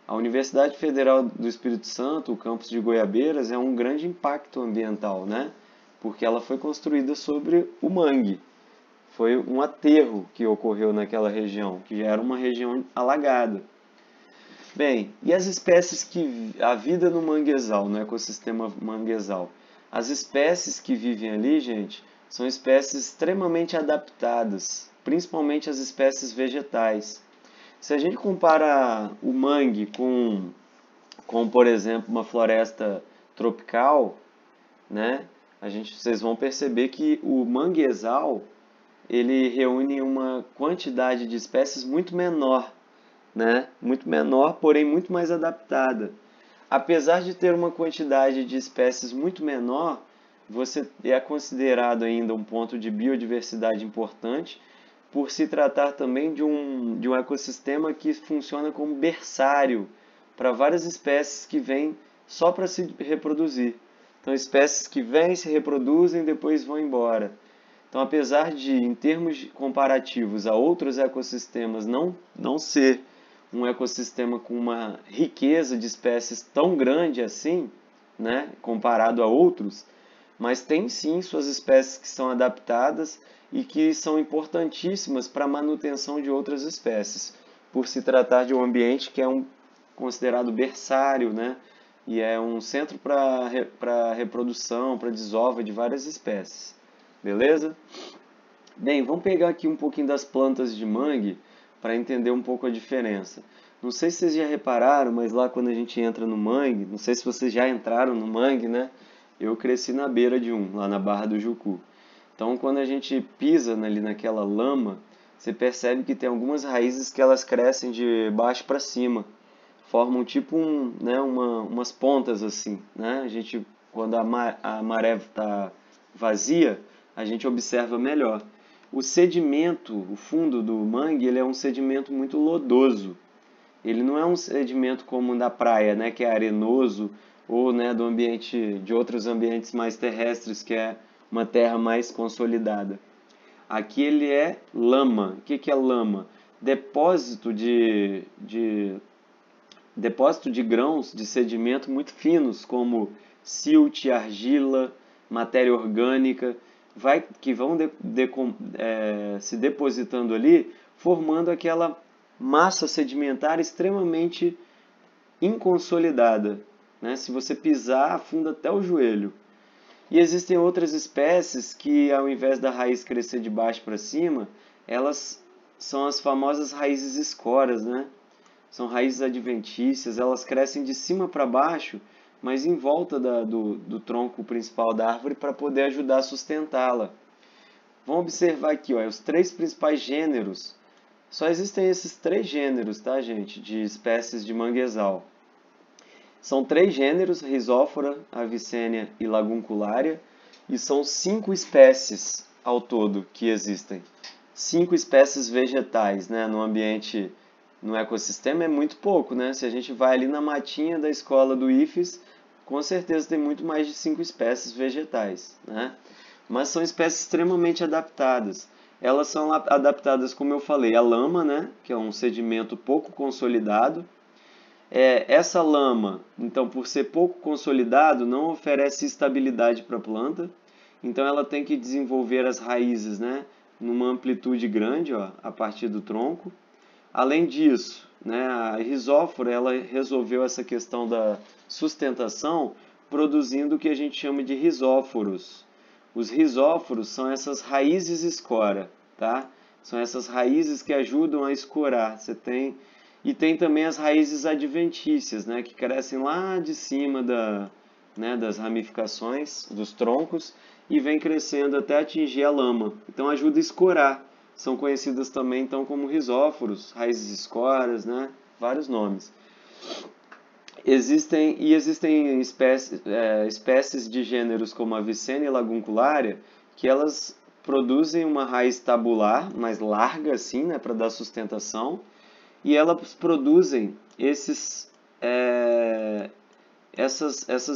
A Universidade Federal do Espírito Santo, o campus de Goiabeiras, é um grande impacto ambiental, né? Porque ela foi construída sobre o mangue. Foi um aterro que ocorreu naquela região, que já era uma região alagada. Bem, e as espécies a vida no manguezal, no ecossistema manguezal? As espécies que vivem ali, gente, são espécies extremamente adaptadas, principalmente as espécies vegetais. Se a gente compara o mangue com, por exemplo, uma floresta tropical, né, vocês vão perceber que o manguezal ele reúne uma quantidade de espécies muito menor, né, muito menor, porém muito mais adaptada. Apesar de ter uma quantidade de espécies muito menor, você é considerado ainda um ponto de biodiversidade importante, por se tratar também de um ecossistema que funciona como berçário para várias espécies que vêm só para se reproduzir. Então, espécies que vêm, se reproduzem e depois vão embora. Então, apesar de, em termos comparativos a outros ecossistemas, não ser um ecossistema com uma riqueza de espécies tão grande assim, né, comparado a outros, mas tem sim suas espécies que são adaptadas e que são importantíssimas para a manutenção de outras espécies, por se tratar de um ambiente que é considerado berçário, né, e é um centro para reprodução, para desova de várias espécies. Beleza? Bem, vamos pegar aqui um pouquinho das plantas de mangue para entender um pouco a diferença. Não sei se vocês já repararam, mas lá quando a gente entra no mangue, não sei se vocês já entraram no mangue, né? Eu cresci na beira de um, lá na Barra do Jucu. Então, quando a gente pisa ali naquela lama, você percebe que tem algumas raízes que elas crescem de baixo para cima, formam tipo umas pontas assim, né? A gente, quando a maré está vazia, a gente observa melhor. O sedimento, o fundo do mangue, ele é um sedimento muito lodoso. Ele não é um sedimento como da praia, né, que é arenoso, ou né, do ambiente, de outros ambientes mais terrestres, que é uma terra mais consolidada. Aqui ele é lama. O que é lama? Depósito de grãos de sedimento muito finos, como silt, argila, matéria orgânica, que vão se depositando ali, formando aquela massa sedimentar extremamente inconsolidada. Né? Se você pisar, afunda até o joelho. E existem outras espécies que, ao invés da raiz crescer de baixo para cima, elas são as famosas raízes escoras, né? São raízes adventícias, elas crescem de cima para baixo, mas em volta do tronco principal da árvore para poder ajudar a sustentá-la. Vamos observar aqui, ó, os 3 principais gêneros. Só existem esses 3 gêneros, tá, gente, de espécies de manguezal. São 3 gêneros, Rhizophyra, Avicennia e Laguncularia, e são 5 espécies ao todo que existem. 5 espécies vegetais, né, no ambiente, no ecossistema é muito pouco, né? Se a gente vai ali na matinha da escola do IFES, com certeza tem muito mais de 5 espécies vegetais, né? Mas são espécies extremamente adaptadas. Elas são adaptadas, como eu falei, à lama, né, que é um sedimento pouco consolidado. Essa lama, então, por ser pouco consolidado, não oferece estabilidade para a planta. Então, ela tem que desenvolver as raízes, né, numa amplitude grande, ó, a partir do tronco. Além disso, né, a Rhizophyra, ela resolveu essa questão da sustentação produzindo o que a gente chama de rizóforos. Os rizóforos são essas raízes escora, tá? São essas raízes que ajudam a escorar. E tem também as raízes adventícias, né, que crescem lá de cima das ramificações dos troncos e vem crescendo até atingir a lama. Então ajuda a escorar. São conhecidas também então como rizóforos, raízes escoras, né, vários nomes. Existem espécies de gêneros como a Avicennia e Laguncularia que elas produzem uma raiz tabular, mais larga assim, né, para dar sustentação, e elas produzem essas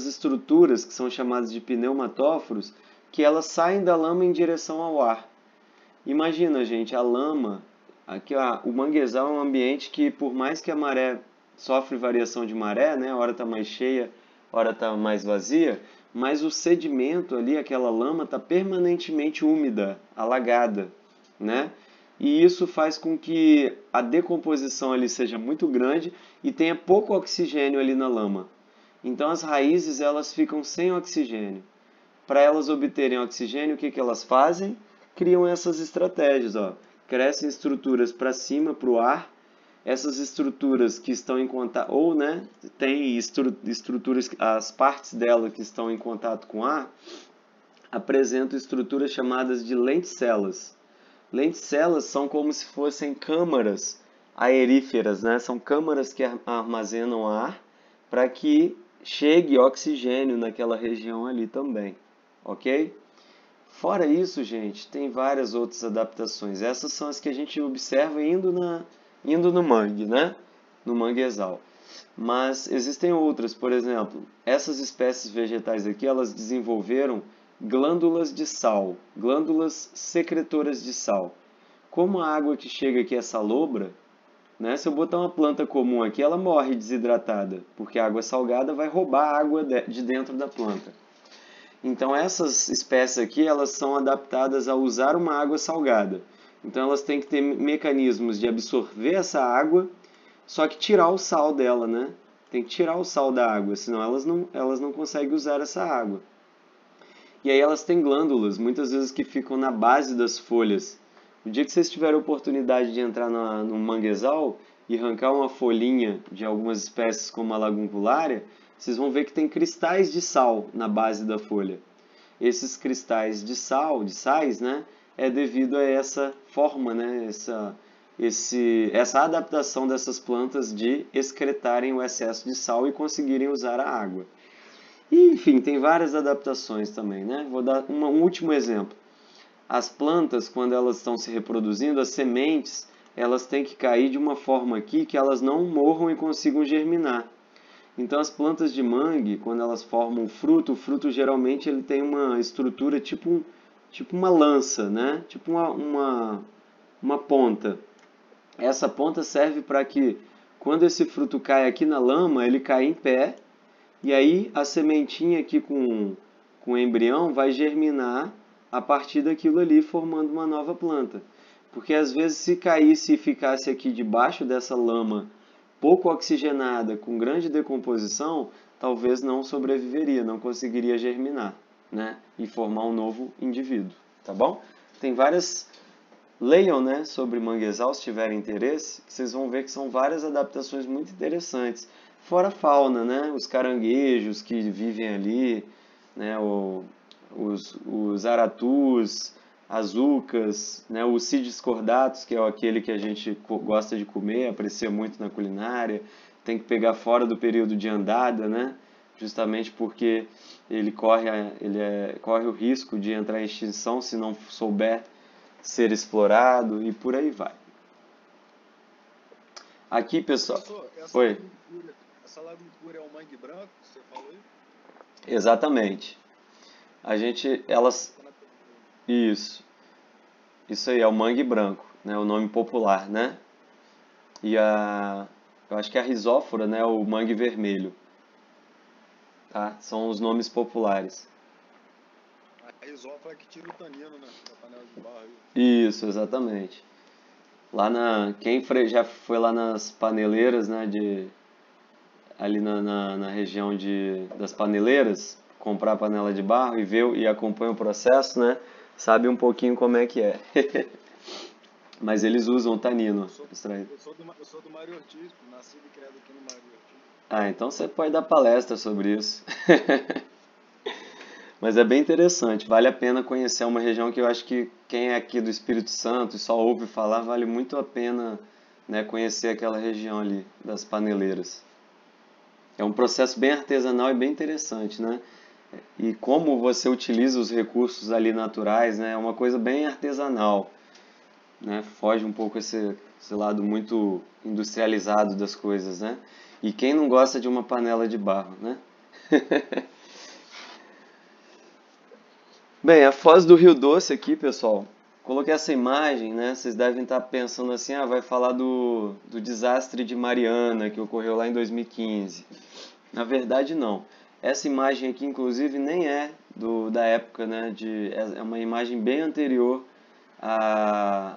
estruturas que são chamadas de pneumatóforos, que elas saem da lama em direção ao ar. Imagina, gente, a lama, aqui, o manguezal é um ambiente que, por mais que a maré sofre variação de maré, né, hora está mais cheia, hora está mais vazia, mas o sedimento ali, aquela lama, está permanentemente úmida, alagada, né? E isso faz com que a decomposição ali seja muito grande e tenha pouco oxigênio ali na lama. Então as raízes elas ficam sem oxigênio. Para elas obterem oxigênio, o que elas fazem? Criam essas estratégias, ó. Crescem estruturas para cima, para o ar. Essas estruturas que estão em contato, ou né, tem estruturas, as partes dela que estão em contato com o ar, apresentam estruturas chamadas de lenticelas. Lenticelas são como se fossem câmaras aeríferas, né? São câmaras que armazenam ar para que chegue oxigênio naquela região ali também. ok? Fora isso, gente, tem várias outras adaptações. Essas são as que a gente observa indo no mangue, né? No manguezal. Mas existem outras, por exemplo, essas espécies vegetais aqui, elas desenvolveram glândulas de sal, glândulas secretoras de sal. Como a água que chega aqui é salobra, né? Se eu botar uma planta comum aqui, ela morre desidratada, porque a água salgada vai roubar a água de dentro da planta. Então essas espécies aqui, elas são adaptadas a usar uma água salgada. Então elas têm que ter mecanismos de absorver essa água, só que tirar o sal dela, né? Tem que tirar o sal da água, senão elas não conseguem usar essa água. E aí elas têm glândulas, muitas vezes que ficam na base das folhas. O dia que vocês tiverem a oportunidade de entrar no manguezal e arrancar uma folhinha de algumas espécies como a lagunculária, vocês vão ver que tem cristais de sal na base da folha. Esses cristais de sal, de sais, né, é devido a essa forma, né, essa adaptação dessas plantas de excretarem o excesso de sal e conseguirem usar a água. E, enfim, tem várias adaptações também, né? Vou dar um último exemplo. As plantas, quando elas estão se reproduzindo, as sementes, elas têm que cair de uma forma aqui que elas não morram e consigam germinar. Então, as plantas de mangue, quando elas formam o fruto geralmente ele tem uma estrutura tipo uma lança, né? Tipo uma ponta. Essa ponta serve para que, quando esse fruto cai aqui na lama, ele cai em pé, e aí a sementinha aqui com o embrião vai germinar a partir daquilo ali, formando uma nova planta. Porque às vezes se caísse e ficasse aqui debaixo dessa lama pouco oxigenada, com grande decomposição, talvez não sobreviveria, não conseguiria germinar, né? E formar um novo indivíduo, tá bom? Tem várias... Leiam, né, sobre manguezal se tiverem interesse, que vocês vão ver que são várias adaptações muito interessantes. Fora a fauna, né, os caranguejos que vivem ali, né, os aratus, as ucas, né, os cidis cordatus, que é aquele que a gente gosta de comer, aprecia muito na culinária. Tem que pegar fora do período de andada, né, justamente porque ele corre o risco de entrar em extinção se não souber ser explorado e por aí vai. Aqui, pessoal. Oi. Essa laguntura é um mangue branco que você falou aí? Exatamente. Isso aí é o mangue branco, né? O nome popular, né? E eu acho que a risófora, né? O mangue vermelho, tá? São os nomes populares. A risófora é que tira o tanino, né? Da panela de barro. Isso, exatamente. Quem já foi lá nas paneleiras, né? Ali na região das paneleiras, comprar panela de barro e ver e acompanha o processo, né? Sabe um pouquinho como é que é. Mas eles usam o tanino extraído. Eu sou do Mário Ortiz, nascido e criado aqui no Mário Ortiz. Ah, então você pode dar palestra sobre isso. Mas é bem interessante, vale a pena conhecer uma região que eu acho que quem é aqui do Espírito Santo e só ouve falar, vale muito a pena, né, conhecer aquela região ali das paneleiras. É um processo bem artesanal e bem interessante, né? E como você utiliza os recursos ali naturais, né? É uma coisa bem artesanal, né? Foge um pouco esse lado muito industrializado das coisas, né? E quem não gosta de uma panela de barro, né? Bem, a foz do Rio Doce aqui, pessoal. Coloquei essa imagem, né? Vocês devem estar pensando assim, vai falar do desastre de Mariana que ocorreu lá em 2015. Na verdade, não. Essa imagem aqui, inclusive, nem é da época, né? É uma imagem bem anterior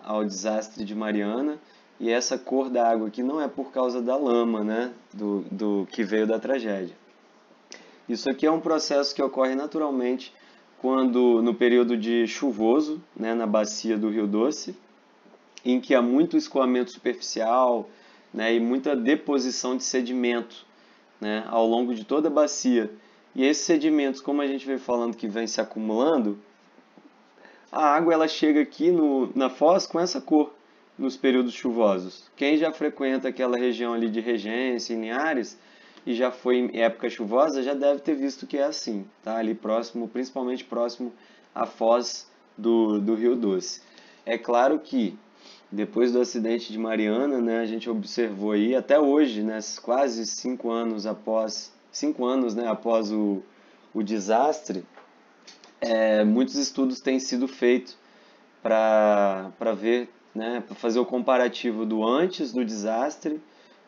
ao desastre de Mariana. E essa cor da água aqui não é por causa da lama, né? Do que veio da tragédia. Isso aqui é um processo que ocorre naturalmente no período de chuvoso, né, na bacia do Rio Doce, em que há muito escoamento superficial, né, e muita deposição de sedimento, né, ao longo de toda a bacia. E esses sedimentos, como a gente vem falando que vem se acumulando, a água ela chega aqui na foz com essa cor nos períodos chuvosos. Quem já frequenta aquela região ali de Regência e Linhares e já foi em época chuvosa, já deve ter visto que é assim, tá? Ali próximo, principalmente próximo à foz do Rio Doce. É claro que depois do acidente de Mariana, né, a gente observou aí, até hoje, né, quase 5 anos, né, após o desastre, muitos estudos têm sido feitos para ver, né, para fazer o comparativo do antes do desastre,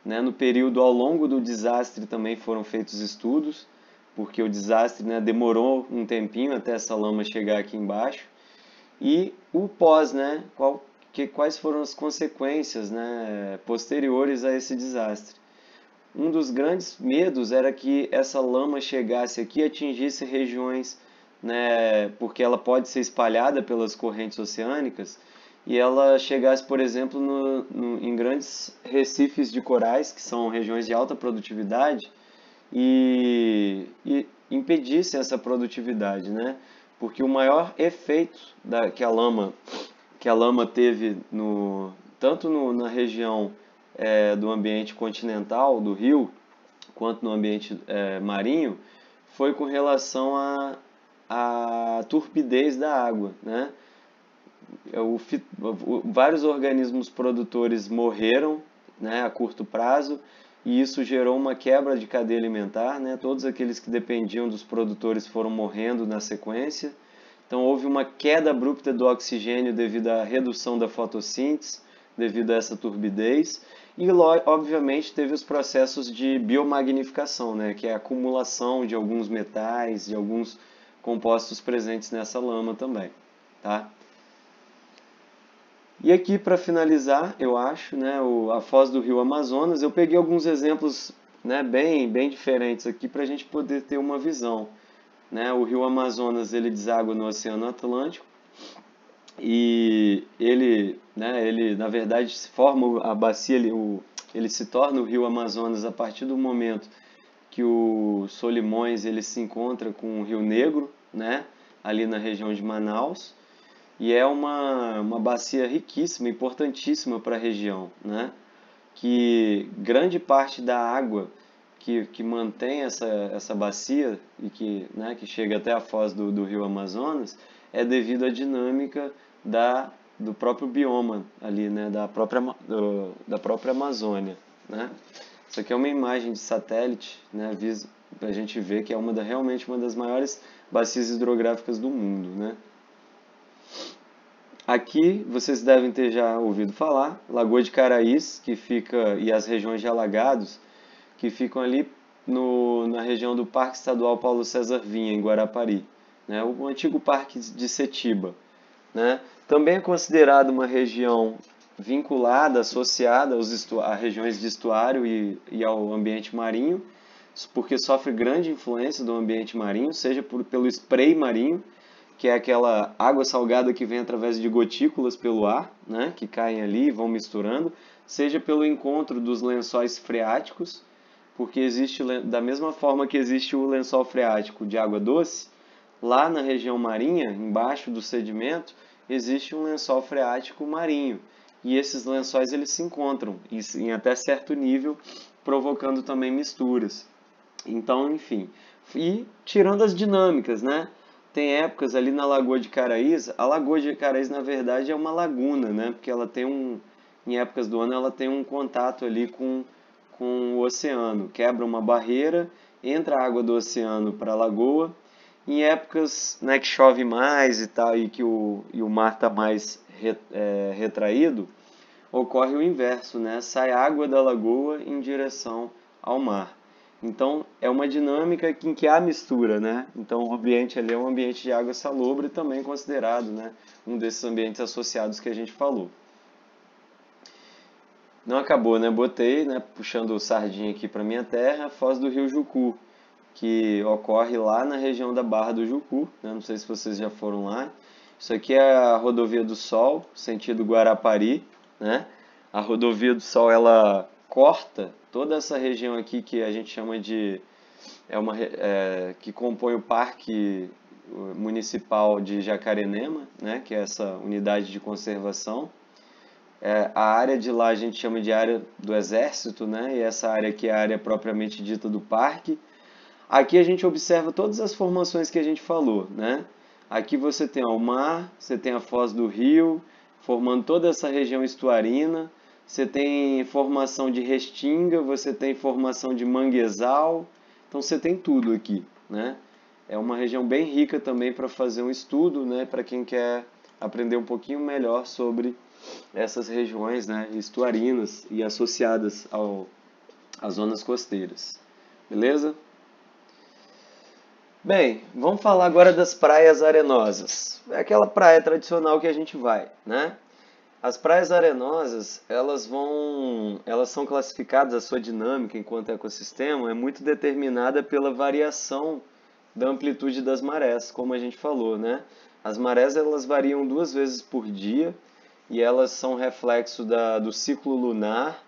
né, no período ao longo do desastre também foram feitos estudos, porque o desastre, né, demorou um tempinho até essa lama chegar aqui embaixo, e o pós, né, quais foram as consequências, né, posteriores a esse desastre. Um dos grandes medos era que essa lama chegasse aqui e atingisse regiões, né, porque ela pode ser espalhada pelas correntes oceânicas, e ela chegasse, por exemplo, em grandes recifes de corais, que são regiões de alta produtividade, e impedisse essa produtividade, né? Porque o maior efeito que a lama teve tanto na região do ambiente continental do rio, quanto no ambiente marinho, foi com relação à turbidez da água, né? Vários organismos produtores morreram, né, a curto prazo, e isso gerou uma quebra de cadeia alimentar, né? Todos aqueles que dependiam dos produtores foram morrendo na sequência. Então houve uma queda abrupta do oxigênio devido à redução da fotossíntese, devido a essa turbidez, e obviamente teve os processos de biomagnificação, né, que é a acumulação de alguns metais, de alguns compostos presentes nessa lama também, tá? E aqui para finalizar, eu acho, né, a foz do rio Amazonas, eu peguei alguns exemplos, né, bem diferentes aqui para a gente poder ter uma visão, né? O rio Amazonas ele deságua no Oceano Atlântico e ele na verdade se forma a bacia, ele se torna o rio Amazonas a partir do momento que o Solimões ele se encontra com o Rio Negro, né, ali na região de Manaus. E é uma bacia riquíssima, importantíssima para a região, né? Que grande parte da água que mantém essa bacia e que chega até a foz do rio Amazonas é devido à dinâmica do próprio bioma ali, né? Da própria Amazônia, né? Isso aqui é uma imagem de satélite, né? Para a gente ver que é realmente uma das maiores bacias hidrográficas do mundo, né? Aqui vocês devem ter já ouvido falar, Lagoa de Caraís, e as regiões de alagados, que ficam ali na região do Parque Estadual Paulo César Vinha, em Guarapari, né? O antigo Parque de Setiba, né? Também é considerado uma região vinculada, associada a regiões de estuário e ao ambiente marinho, porque sofre grande influência do ambiente marinho, seja pelo spray marinho, que é aquela água salgada que vem através de gotículas pelo ar, né, que caem ali e vão misturando, seja pelo encontro dos lençóis freáticos, porque existe, da mesma forma que existe o lençol freático de água doce, lá na região marinha, embaixo do sedimento, existe um lençol freático marinho. E esses lençóis eles se encontram em até certo nível, provocando também misturas. Então, enfim, e tirando as dinâmicas, né? Tem épocas ali na Lagoa de Caraís, a Lagoa de Caraís na verdade é uma laguna, né? Porque ela tem em épocas do ano ela tem um contato ali com o oceano, quebra uma barreira, entra a água do oceano para a lagoa. Em épocas, né, que chove mais e tal e que o mar está mais retraído, ocorre o inverso, né? Sai água da lagoa em direção ao mar. Então, é uma dinâmica em que há mistura, né? Então, o ambiente ali é um ambiente de água salobre, também considerado, né, um desses ambientes associados que a gente falou. Não acabou, né? Botei, né, puxando o sardinha aqui para minha terra, a foz do rio Jucu, que ocorre lá na região da Barra do Jucu, né? Não sei se vocês já foram lá. Isso aqui é a Rodovia do Sol, sentido Guarapari, né? A Rodovia do Sol, ela corta toda essa região aqui que a gente chama de que compõe o Parque Municipal de Jacarenema, né, que é essa unidade de conservação. A área de lá a gente chama de área do exército, né? E essa área aqui é a área propriamente dita do parque. Aqui a gente observa todas as formações que a gente falou, né? Aqui você tem o mar, você tem a foz do rio, formando toda essa região estuarina. Você tem formação de restinga, você tem formação de manguezal. Então você tem tudo aqui, né? É uma região bem rica também para fazer um estudo, né? Para quem quer aprender um pouquinho melhor sobre essas regiões, né? Estuarinas e associadas às zonas costeiras. Beleza? Bem, vamos falar agora das praias arenosas. É aquela praia tradicional que a gente vai, né? As praias arenosas, elas são classificadas, a sua dinâmica enquanto ecossistema é muito determinada pela variação da amplitude das marés, como a gente falou, né? As marés elas variam 2 vezes por dia e elas são reflexo do ciclo lunar,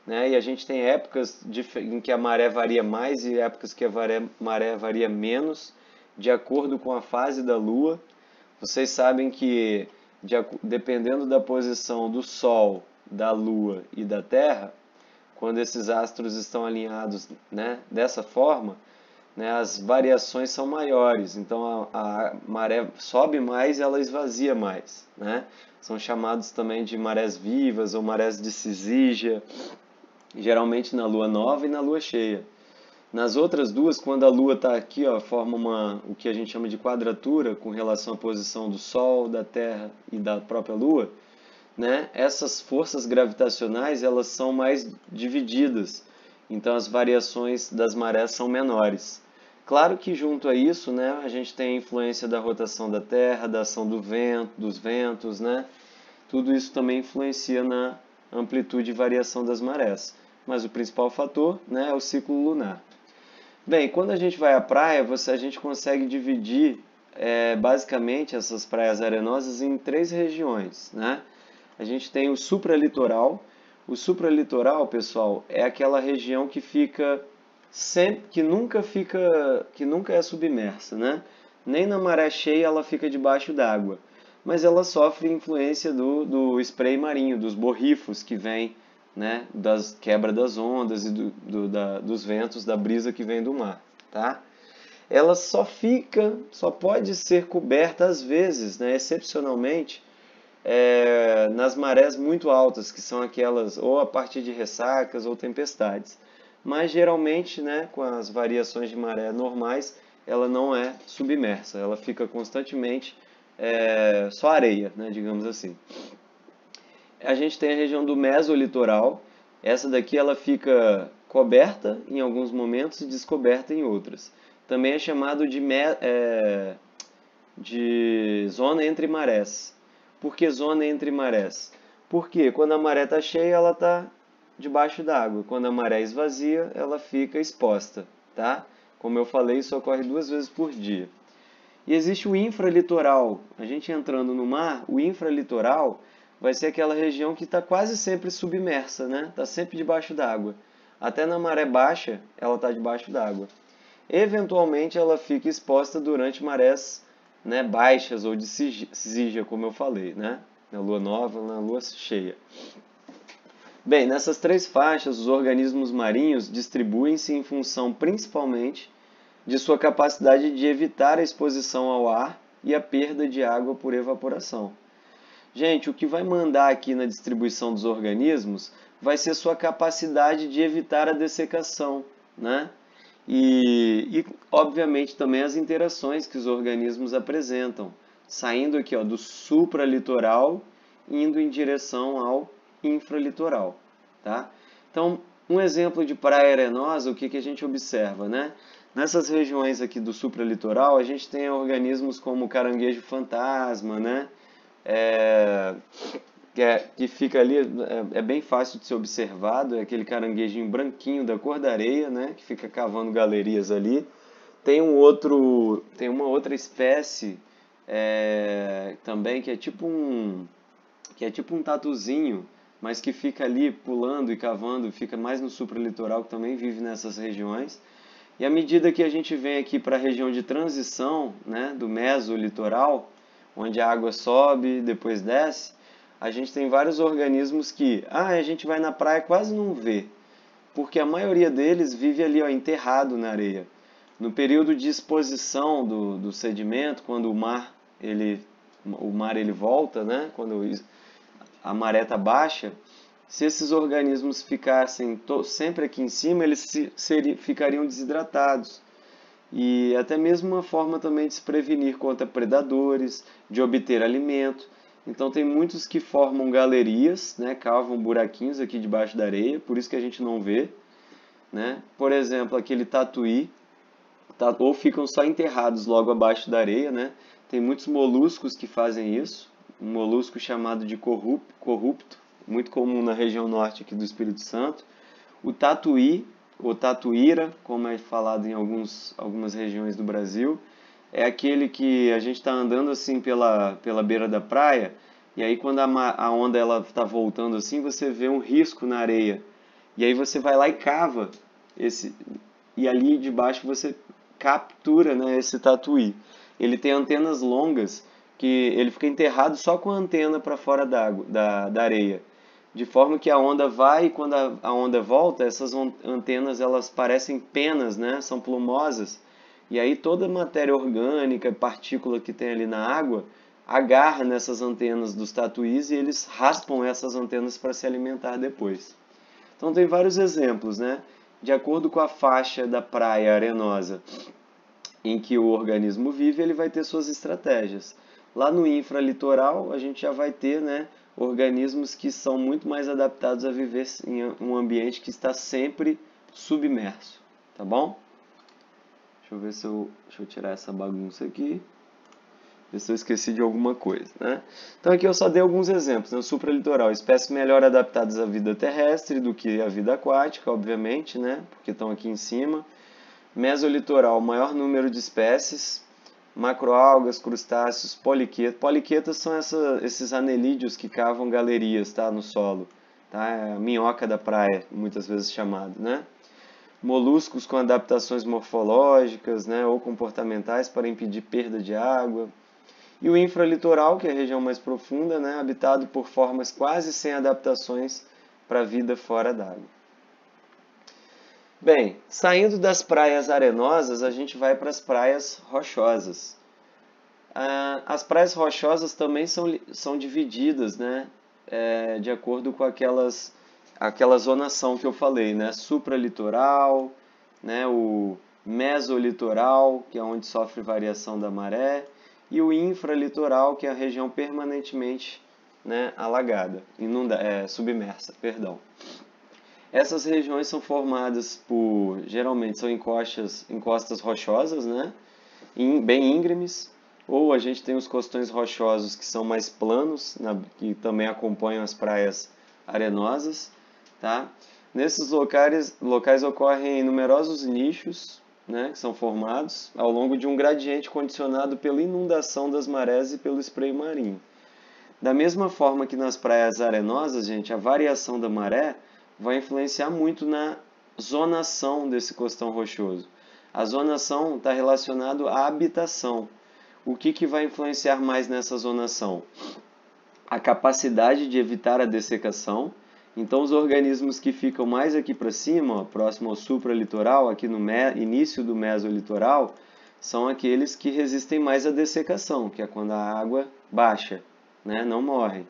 né? E a gente tem épocas em que a maré varia mais e épocas que a maré varia menos, de acordo com a fase da Lua. Vocês sabem que, dependendo da posição do Sol, da Lua e da Terra, quando esses astros estão alinhados, né, dessa forma, né, as variações são maiores. Então a maré sobe mais e ela esvazia mais, né? São chamados também de marés vivas ou marés de cisígia, geralmente na lua nova e na lua cheia. Nas outras duas, quando a Lua está aqui, ó, forma o que a gente chama de quadratura com relação à posição do Sol, da Terra e da própria Lua, né? Essas forças gravitacionais elas são mais divididas, então as variações das marés são menores. Claro que junto a isso, né, a gente tem a influência da rotação da Terra, da ação dos ventos, né? Tudo isso também influencia na amplitude e variação das marés. Mas o principal fator, né, é o ciclo lunar. Bem, quando a gente vai à praia, a gente consegue dividir basicamente essas praias arenosas em 3 regiões, né? A gente tem o supralitoral. O supralitoral, pessoal, é aquela região que fica sempre, que nunca é submersa, né? Nem na maré cheia ela fica debaixo d'água, mas ela sofre influência do spray marinho, dos borrifos que vêm, né, das quebra das ondas e dos ventos, da brisa que vem do mar, tá? Ela só pode ser coberta às vezes, né, excepcionalmente, nas marés muito altas, que são aquelas ou a partir de ressacas ou tempestades. Mas geralmente, né, com as variações de maré normais, ela não é submersa, ela fica constantemente só areia, né, digamos assim. A gente tem a região do mesolitoral. Essa daqui ela fica coberta em alguns momentos e descoberta em outras. Também é chamado de zona entre marés. Por que zona entre marés? Porque quando a maré está cheia, ela está debaixo d'água. Quando a maré esvazia, ela fica exposta, tá? Como eu falei, isso ocorre 2 vezes por dia. E existe o infralitoral. A gente entrando no mar, o infralitoral vai ser aquela região que está quase sempre submersa, né? Está sempre debaixo d'água. Até na maré baixa, ela está debaixo d'água. Eventualmente, ela fica exposta durante marés, né, baixas ou de cisígia, como eu falei, né? Na lua nova, na lua cheia. Bem, nessas 3 faixas, os organismos marinhos distribuem-se em função principalmente de sua capacidade de evitar a exposição ao ar e a perda de água por evaporação. Gente, o que vai mandar aqui na distribuição dos organismos vai ser sua capacidade de evitar a dessecação, né? Obviamente também as interações que os organismos apresentam, saindo aqui, ó, do supralitoral, indo em direção ao infralitoral, tá? Então, um exemplo de praia arenosa, o que a gente observa, né? Nessas regiões aqui do supralitoral, a gente tem organismos como o caranguejo fantasma, né? Que fica ali, é bem fácil de ser observado, é aquele caranguejinho branquinho da cor da areia, né? Que fica cavando galerias ali. Tem uma outra espécie também que é tipo um tatuzinho, mas que fica ali pulando e cavando, fica mais no supralitoral, que também vive nessas regiões. E à medida que a gente vem aqui para a região de transição, né, do mesolitoral, onde a água sobe e depois desce, a gente tem vários organismos que a gente vai na praia quase não vê, porque a maioria deles vive ali ó, enterrado na areia. No período de exposição do sedimento, quando o mar ele volta, né? Quando a maré está baixa, se esses organismos ficassem sempre aqui em cima, eles ficariam desidratados. E até mesmo uma forma também de se prevenir contra predadores, de obter alimento. Então tem muitos que formam galerias, né, cavam buraquinhos aqui debaixo da areia, por isso que a gente não vê. Né? Por exemplo, aquele tatuí, ou ficam só enterrados logo abaixo da areia. Né? Tem muitos moluscos que fazem isso, um molusco chamado de corrupto, muito comum na região norte aqui do Espírito Santo. O tatuí, ou tatuíra, como é falado em algumas regiões do Brasil, é aquele que a gente está andando assim pela beira da praia, e aí quando a onda está voltando assim, você vê um risco na areia. E aí você vai lá e cava e ali debaixo você captura, né, esse tatuí. Ele tem antenas longas, que ele fica enterrado só com a antena para fora da areia. De forma que a onda vai e quando a onda volta, essas antenas elas parecem penas, né? São plumosas. E aí toda a matéria orgânica, partícula que tem ali na água, agarra nessas antenas dos tatuís e eles raspam essas antenas para se alimentar depois. Então tem vários exemplos, né? De acordo com a faixa da praia arenosa em que o organismo vive, ele vai ter suas estratégias. Lá no infralitoral, a gente já vai ter, né, organismos que são muito mais adaptados a viver em um ambiente que está sempre submerso, tá bom? Deixa eu ver se deixa eu tirar essa bagunça aqui. Ver se eu esqueci de alguma coisa, né? Então aqui eu só dei alguns exemplos. No supralitoral, espécies melhor adaptadas à vida terrestre do que à vida aquática, obviamente, né? Porque estão aqui em cima. Mesolitoral, maior número de espécies. Macroalgas, crustáceos, poliquetas. Poliquetas são esses anelídeos que cavam galerias, tá, no solo. Tá? É a minhoca da praia, muitas vezes chamado, né? Moluscos com adaptações morfológicas, né, ou comportamentais para impedir perda de água. E o infralitoral, que é a região mais profunda, né, habitado por formas quase sem adaptações para a vida fora d'água. Bem, saindo das praias arenosas, a gente vai para as praias rochosas. As praias rochosas também são divididas, né, de acordo com aquela zonação que eu falei, né, supralitoral, né, o mesolitoral, que é onde sofre variação da maré, e o infralitoral, que é a região permanentemente, né, alagada, submersa, perdão. Essas regiões são formadas geralmente são encostas rochosas, né, bem íngremes, ou a gente tem os costões rochosos que são mais planos, que também acompanham as praias arenosas. Tá? Nesses locais ocorrem numerosos nichos, né, que são formados ao longo de um gradiente condicionado pela inundação das marés e pelo spray marinho. Da mesma forma que nas praias arenosas, gente, a variação da maré vai influenciar muito na zonação desse costão rochoso. A zonação está relacionada à habitação. O que vai influenciar mais nessa zonação? A capacidade de evitar a dessecação. Então, os organismos que ficam mais aqui para cima, ó, próximo ao supralitoral, aqui no início do mesolitoral, são aqueles que resistem mais à dessecação, que é quando a água baixa, né, não morrem.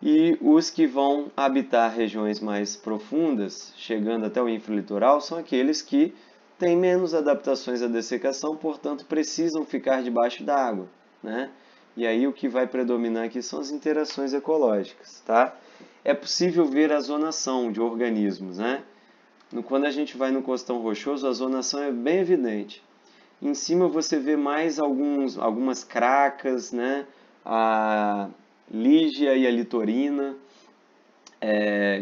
E os que vão habitar regiões mais profundas, chegando até o infralitoral, são aqueles que têm menos adaptações à dessecação, portanto precisam ficar debaixo da água, né? E aí o que vai predominar aqui são as interações ecológicas, tá? É possível ver a zonação de organismos, né? Quando a gente vai no costão rochoso, a zonação é bem evidente. Em cima você vê mais algumas cracas, né? A lígia e a litorina,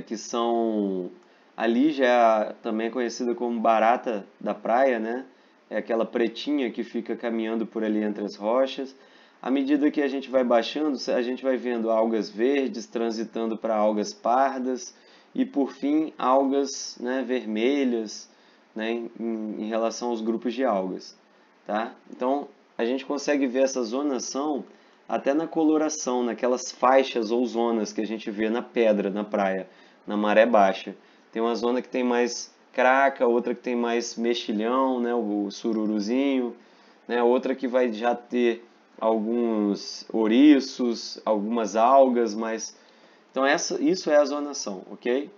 que são... A lígia também é conhecida como barata da praia, né? É aquela pretinha que fica caminhando por ali entre as rochas. À medida que a gente vai baixando, a gente vai vendo algas verdes transitando para algas pardas e, por fim, algas, né, vermelhas, né, em relação aos grupos de algas. Tá? Então, a gente consegue ver essa zonação até na coloração, naquelas faixas ou zonas que a gente vê na pedra, na praia, na maré baixa. Tem uma zona que tem mais craca, outra que tem mais mexilhão, né, o sururuzinho, né, outra que vai já ter alguns ouriços, algumas algas, mas então isso é a zonação, ok?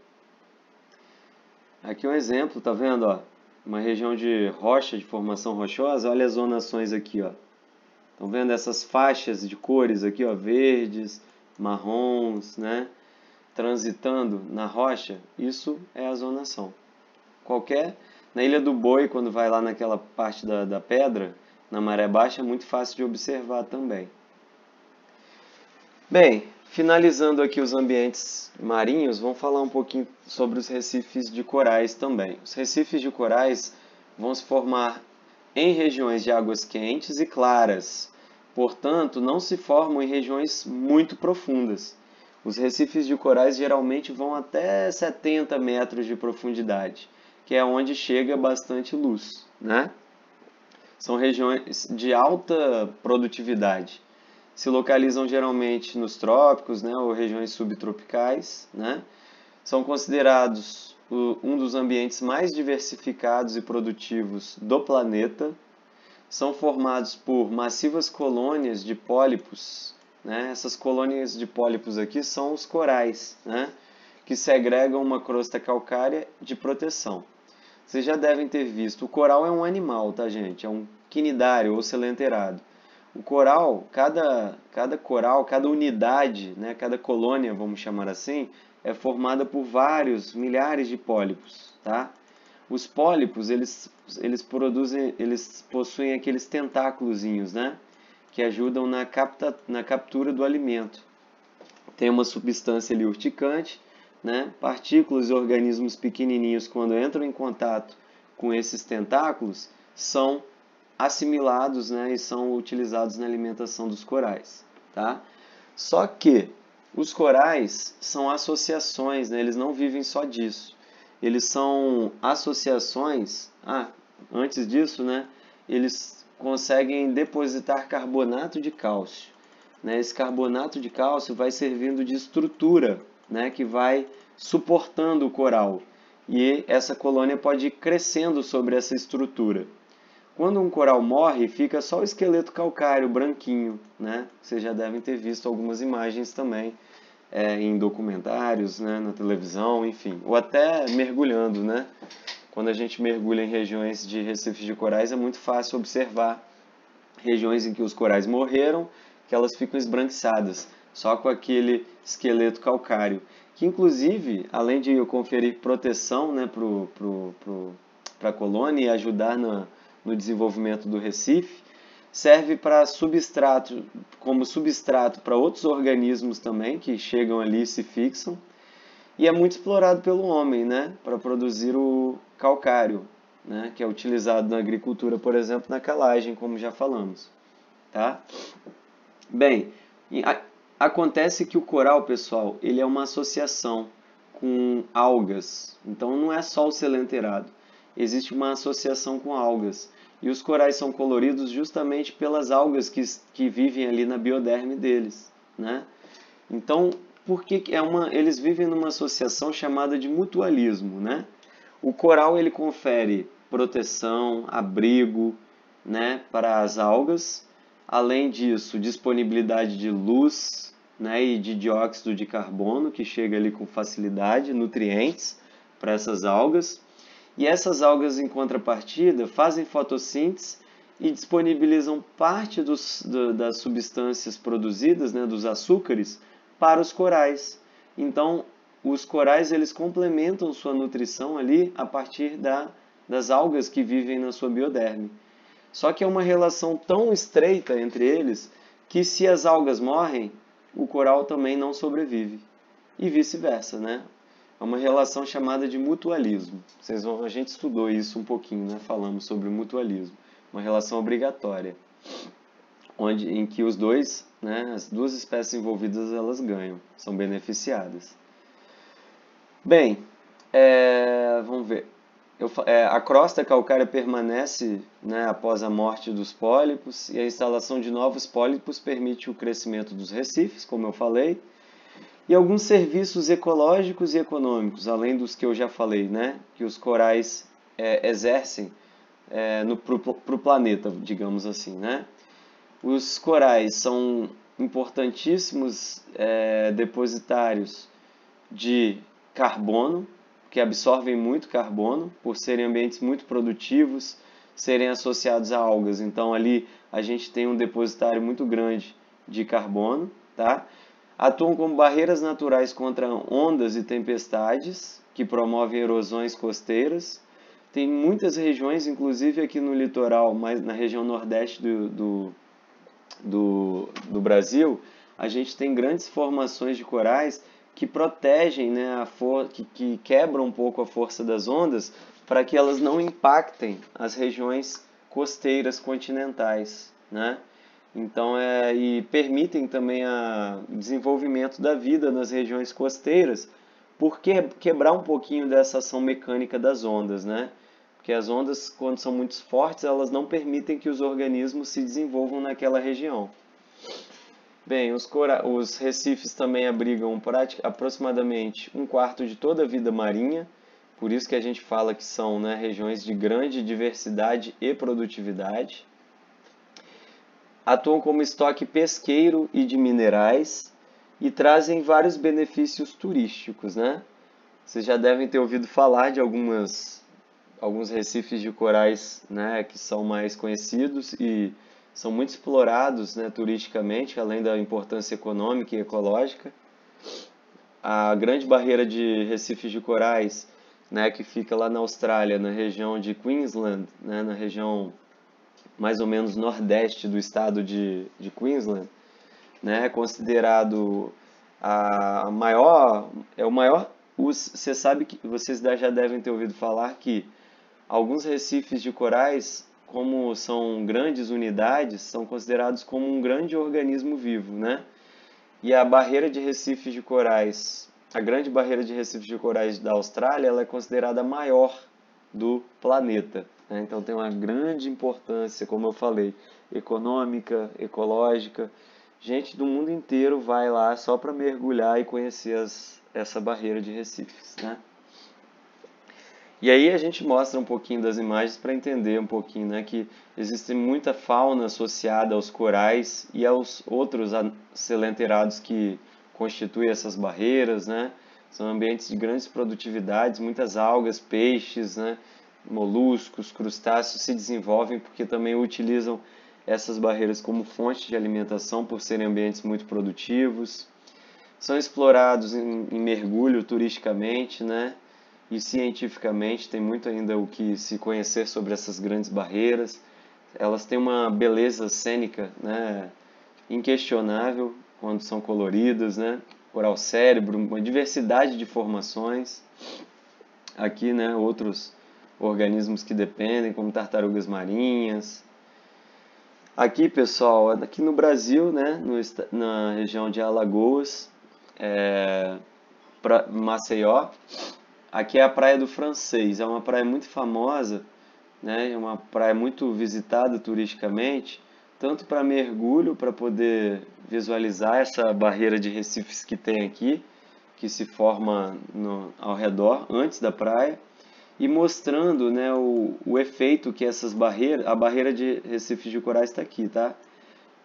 Aqui um exemplo, tá vendo, ó? Uma região de rocha, de formação rochosa, olha as zonações aqui, ó. Estão vendo essas faixas de cores aqui, ó, verdes, marrons, né? Transitando na rocha, isso é a zonação. Na Ilha do Boi, quando vai lá naquela parte da pedra, na maré baixa, é muito fácil de observar também. Bem, finalizando aqui os ambientes marinhos, vamos falar um pouquinho sobre os recifes de corais também. Os recifes de corais vão se formar em regiões de águas quentes e claras, portanto, não se formam em regiões muito profundas. Os recifes de corais geralmente vão até 70 metros de profundidade, que é onde chega bastante luz, né? São regiões de alta produtividade. Se localizam geralmente nos trópicos, né, ou regiões subtropicais, né? São considerados um dos ambientes mais diversificados e produtivos do planeta. São formados por massivas colônias de pólipos, né? Essas colônias de pólipos aqui são os corais, né? Que segregam uma crosta calcária de proteção. Vocês já devem ter visto, o coral é um animal, tá, gente? É um quinidário ou selenterado. O coral, cada coral, cada unidade, né, cada colônia, vamos chamar assim, é formada por vários milhares de pólipos, tá? Os pólipos, eles possuem aqueles tentáculozinhos, né, que ajudam na captura do alimento. Tem uma substância ali urticante, né? Partículas e organismos pequenininhos, quando entram em contato com esses tentáculos, são assimilados, né, e são utilizados na alimentação dos corais, tá? Só que os corais são associações, né? Eles não vivem só disso. Eles são associações. Antes disso, né, eles conseguem depositar carbonato de cálcio, né? Esse carbonato de cálcio vai servindo de estrutura, né, que vai suportando o coral. E essa colônia pode ir crescendo sobre essa estrutura. Quando um coral morre, fica só o esqueleto calcário branquinho, né? Vocês já devem ter visto algumas imagens também em documentários, né, na televisão, enfim, ou até mergulhando, né? Quando a gente mergulha em regiões de recifes de corais, é muito fácil observar regiões em que os corais morreram, que elas ficam esbranquiçadas, só com aquele esqueleto calcário, que inclusive, além de conferir proteção, né, para a colônia e ajudar no desenvolvimento do recife, serve como substrato para outros organismos também, que chegam ali e se fixam, e é muito explorado pelo homem, né, para produzir o calcário, né, que é utilizado na agricultura, por exemplo, na calagem, como já falamos. Tá? Bem, acontece que o coral, pessoal, ele é uma associação com algas, então não é só o selenterado, existe uma associação com algas. E os corais são coloridos justamente pelas algas que vivem ali na bioderme deles, né? Então, eles vivem numa associação chamada de mutualismo, né? O coral ele confere proteção, abrigo, né, para as algas. Além disso, disponibilidade de luz, né, e de dióxido de carbono, que chega ali com facilidade, nutrientes para essas algas. E essas algas, em contrapartida, fazem fotossíntese e disponibilizam parte das substâncias produzidas, né, dos açúcares, para os corais. Então, os corais eles complementam sua nutrição ali a partir das algas que vivem na sua bioderme. Só que é uma relação tão estreita entre eles que se as algas morrem, o coral também não sobrevive. E vice-versa, né? É uma relação chamada de mutualismo. A gente estudou isso um pouquinho, né? Falamos sobre o mutualismo. Uma relação obrigatória, em que os dois, né, as duas espécies envolvidas, elas ganham, são beneficiadas. Bem, vamos ver. a crosta calcária permanece, né, após a morte dos pólipos, e a instalação de novos pólipos permite o crescimento dos recifes, como eu falei, e alguns serviços ecológicos e econômicos, além dos que eu já falei, né, que os corais exercem para o planeta, digamos assim, né? Os corais são importantíssimos depositários de carbono, que absorvem muito carbono, por serem ambientes muito produtivos, serem associados a algas. Então ali a gente tem um depositário muito grande de carbono, tá? Atuam como barreiras naturais contra ondas e tempestades, que promovem erosões costeiras. Tem muitas regiões, inclusive aqui no litoral, mas na região nordeste do Brasil, a gente tem grandes formações de corais que protegem, né, que quebram um pouco a força das ondas para que elas não impactem as regiões costeiras continentais, né? Então, e permitem também o desenvolvimento da vida nas regiões costeiras, porque quebrar um pouquinho dessa ação mecânica das ondas, né? Porque as ondas, quando são muito fortes, elas não permitem que os organismos se desenvolvam naquela região. Bem, os recifes também abrigam aproximadamente um quarto de toda a vida marinha, por isso que a gente fala que são, né, regiões de grande diversidade e produtividade. Atuam como estoque pesqueiro e de minerais e trazem vários benefícios turísticos, né? Vocês já devem ter ouvido falar de alguns recifes de corais, né, que são mais conhecidos e são muito explorados, né, turisticamente, além da importância econômica e ecológica. A grande barreira de recifes de corais, né, que fica lá na Austrália, na região de Queensland, né, na região mais ou menos nordeste do estado de Queensland, né, é considerado o maior. Você sabe que vocês já devem ter ouvido falar que alguns recifes de corais, como são grandes unidades, são considerados como um grande organismo vivo, né? E a barreira de recifes de corais, a grande barreira de recifes de corais da Austrália, ela é considerada a maior do planeta, né? Então tem uma grande importância, como eu falei, econômica, ecológica. Gente do mundo inteiro vai lá só para mergulhar e conhecer essa barreira de recifes, né? E aí a gente mostra um pouquinho das imagens para entender um pouquinho, né, que existe muita fauna associada aos corais e aos outros selenterados que constituem essas barreiras, né? São ambientes de grandes produtividades, muitas algas, peixes, né, moluscos, crustáceos se desenvolvem porque também utilizam essas barreiras como fonte de alimentação por serem ambientes muito produtivos. São explorados em mergulho turisticamente, né? E cientificamente tem muito ainda o que se conhecer sobre essas grandes barreiras. Elas têm uma beleza cênica, né, inquestionável quando são coloridas, né, coral cérebro, uma diversidade de formações. Aqui, né, outros organismos que dependem, como tartarugas marinhas. Aqui, pessoal, aqui no Brasil, né, na região de Alagoas, Maceió. Aqui é a Praia do Francês, é uma praia muito famosa, né? É uma praia muito visitada turisticamente, tanto para mergulho, para poder visualizar essa barreira de recifes que tem aqui, que se forma ao redor, antes da praia, e mostrando, né, o efeito que essas barreiras, a barreira de recifes de corais está aqui, tá?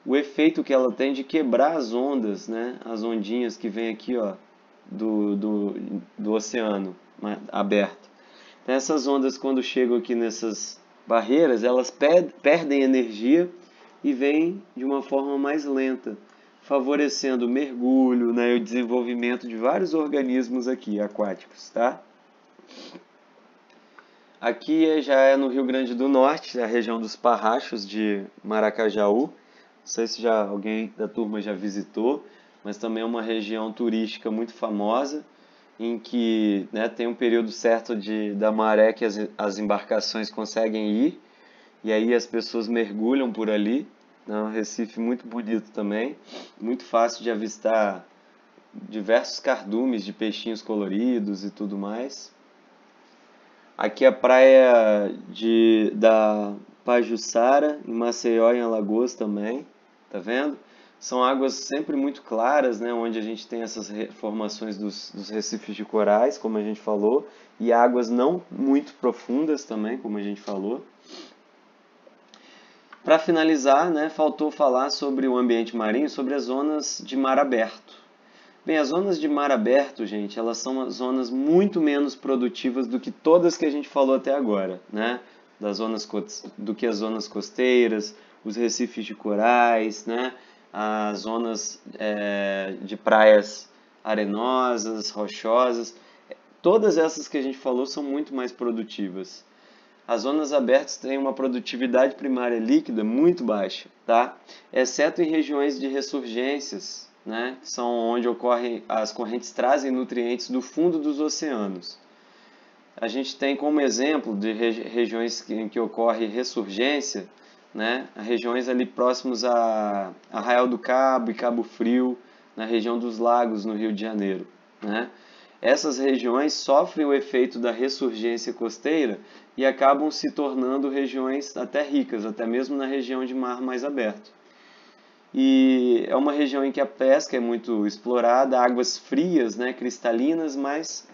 O efeito que ela tem de quebrar as ondas, né? As ondinhas que vem aqui, ó, do oceano aberto. Então, essas ondas, quando chegam aqui nessas barreiras, elas perdem energia e vêm de uma forma mais lenta, favorecendo o mergulho, né, e o desenvolvimento de vários organismos aqui aquáticos, tá? Aqui já é no Rio Grande do Norte, a região dos Parrachos de Maracajaú. Não sei se alguém da turma já visitou, mas também é uma região turística muito famosa, em que, né, tem um período certo da maré que as embarcações conseguem ir, e aí as pessoas mergulham por ali. É um recife muito bonito também, muito fácil de avistar diversos cardumes de peixinhos coloridos e tudo mais. Aqui a praia da Pajuçara, em Maceió, em Alagoas também, tá vendo? São águas sempre muito claras, né, onde a gente tem essas formações dos recifes de corais, como a gente falou, e águas não muito profundas também, como a gente falou. Para finalizar, né, faltou falar sobre o ambiente marinho, sobre as zonas de mar aberto. Bem, as zonas de mar aberto, gente, elas são zonas muito menos produtivas do que todas que a gente falou até agora, né? Do que as zonas costeiras, os recifes de corais, né? As zonas de praias arenosas, rochosas. Todas essas que a gente falou são muito mais produtivas. As zonas abertas têm uma produtividade primária líquida muito baixa, tá? Exceto em regiões de ressurgências, né? Que são onde ocorrem as correntes trazem nutrientes do fundo dos oceanos. A gente tem como exemplo de regiões em que ocorre ressurgência, né? Regiões ali próximos a Arraial do Cabo e Cabo Frio, na região dos lagos no Rio de Janeiro, né? Essas regiões sofrem o efeito da ressurgência costeira e acabam se tornando regiões até ricas, até mesmo na região de mar mais aberto. E é uma região em que a pesca é muito explorada, águas frias, né, cristalinas, mas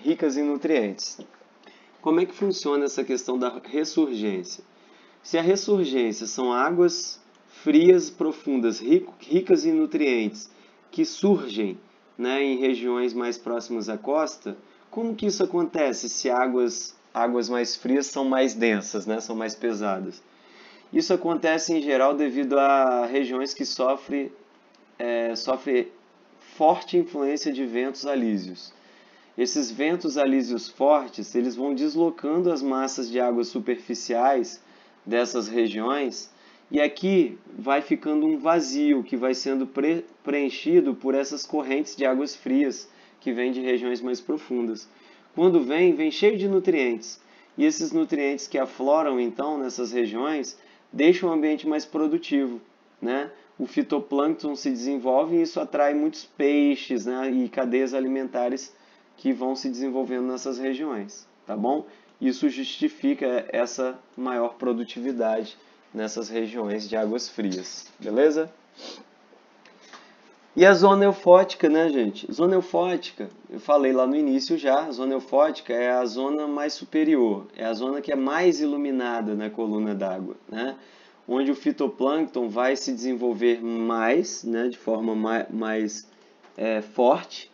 ricas em nutrientes. Como é que funciona essa questão da ressurgência? Se a ressurgência são águas frias, profundas, ricas em nutrientes, que surgem, né, em regiões mais próximas à costa, como que isso acontece se águas mais frias são mais densas, né, são mais pesadas? Isso acontece em geral devido a regiões que sofrem forte influência de ventos alísios. Esses ventos alísios fortes, eles vão deslocando as massas de águas superficiais dessas regiões e aqui vai ficando um vazio que vai sendo preenchido por essas correntes de águas frias que vêm de regiões mais profundas. Quando vem cheio de nutrientes. E esses nutrientes que afloram então nessas regiões deixam o ambiente mais produtivo, né? O fitoplâncton se desenvolve e isso atrai muitos peixes, né, e cadeias alimentares que vão se desenvolvendo nessas regiões, tá bom? Isso justifica essa maior produtividade nessas regiões de águas frias, beleza? E a zona eufótica, né, gente? Zona eufótica, eu falei lá no início já, a zona eufótica é a zona mais superior, é a zona que é mais iluminada na coluna d'água, né? Onde o fitoplâncton vai se desenvolver mais, né, de forma mais forte,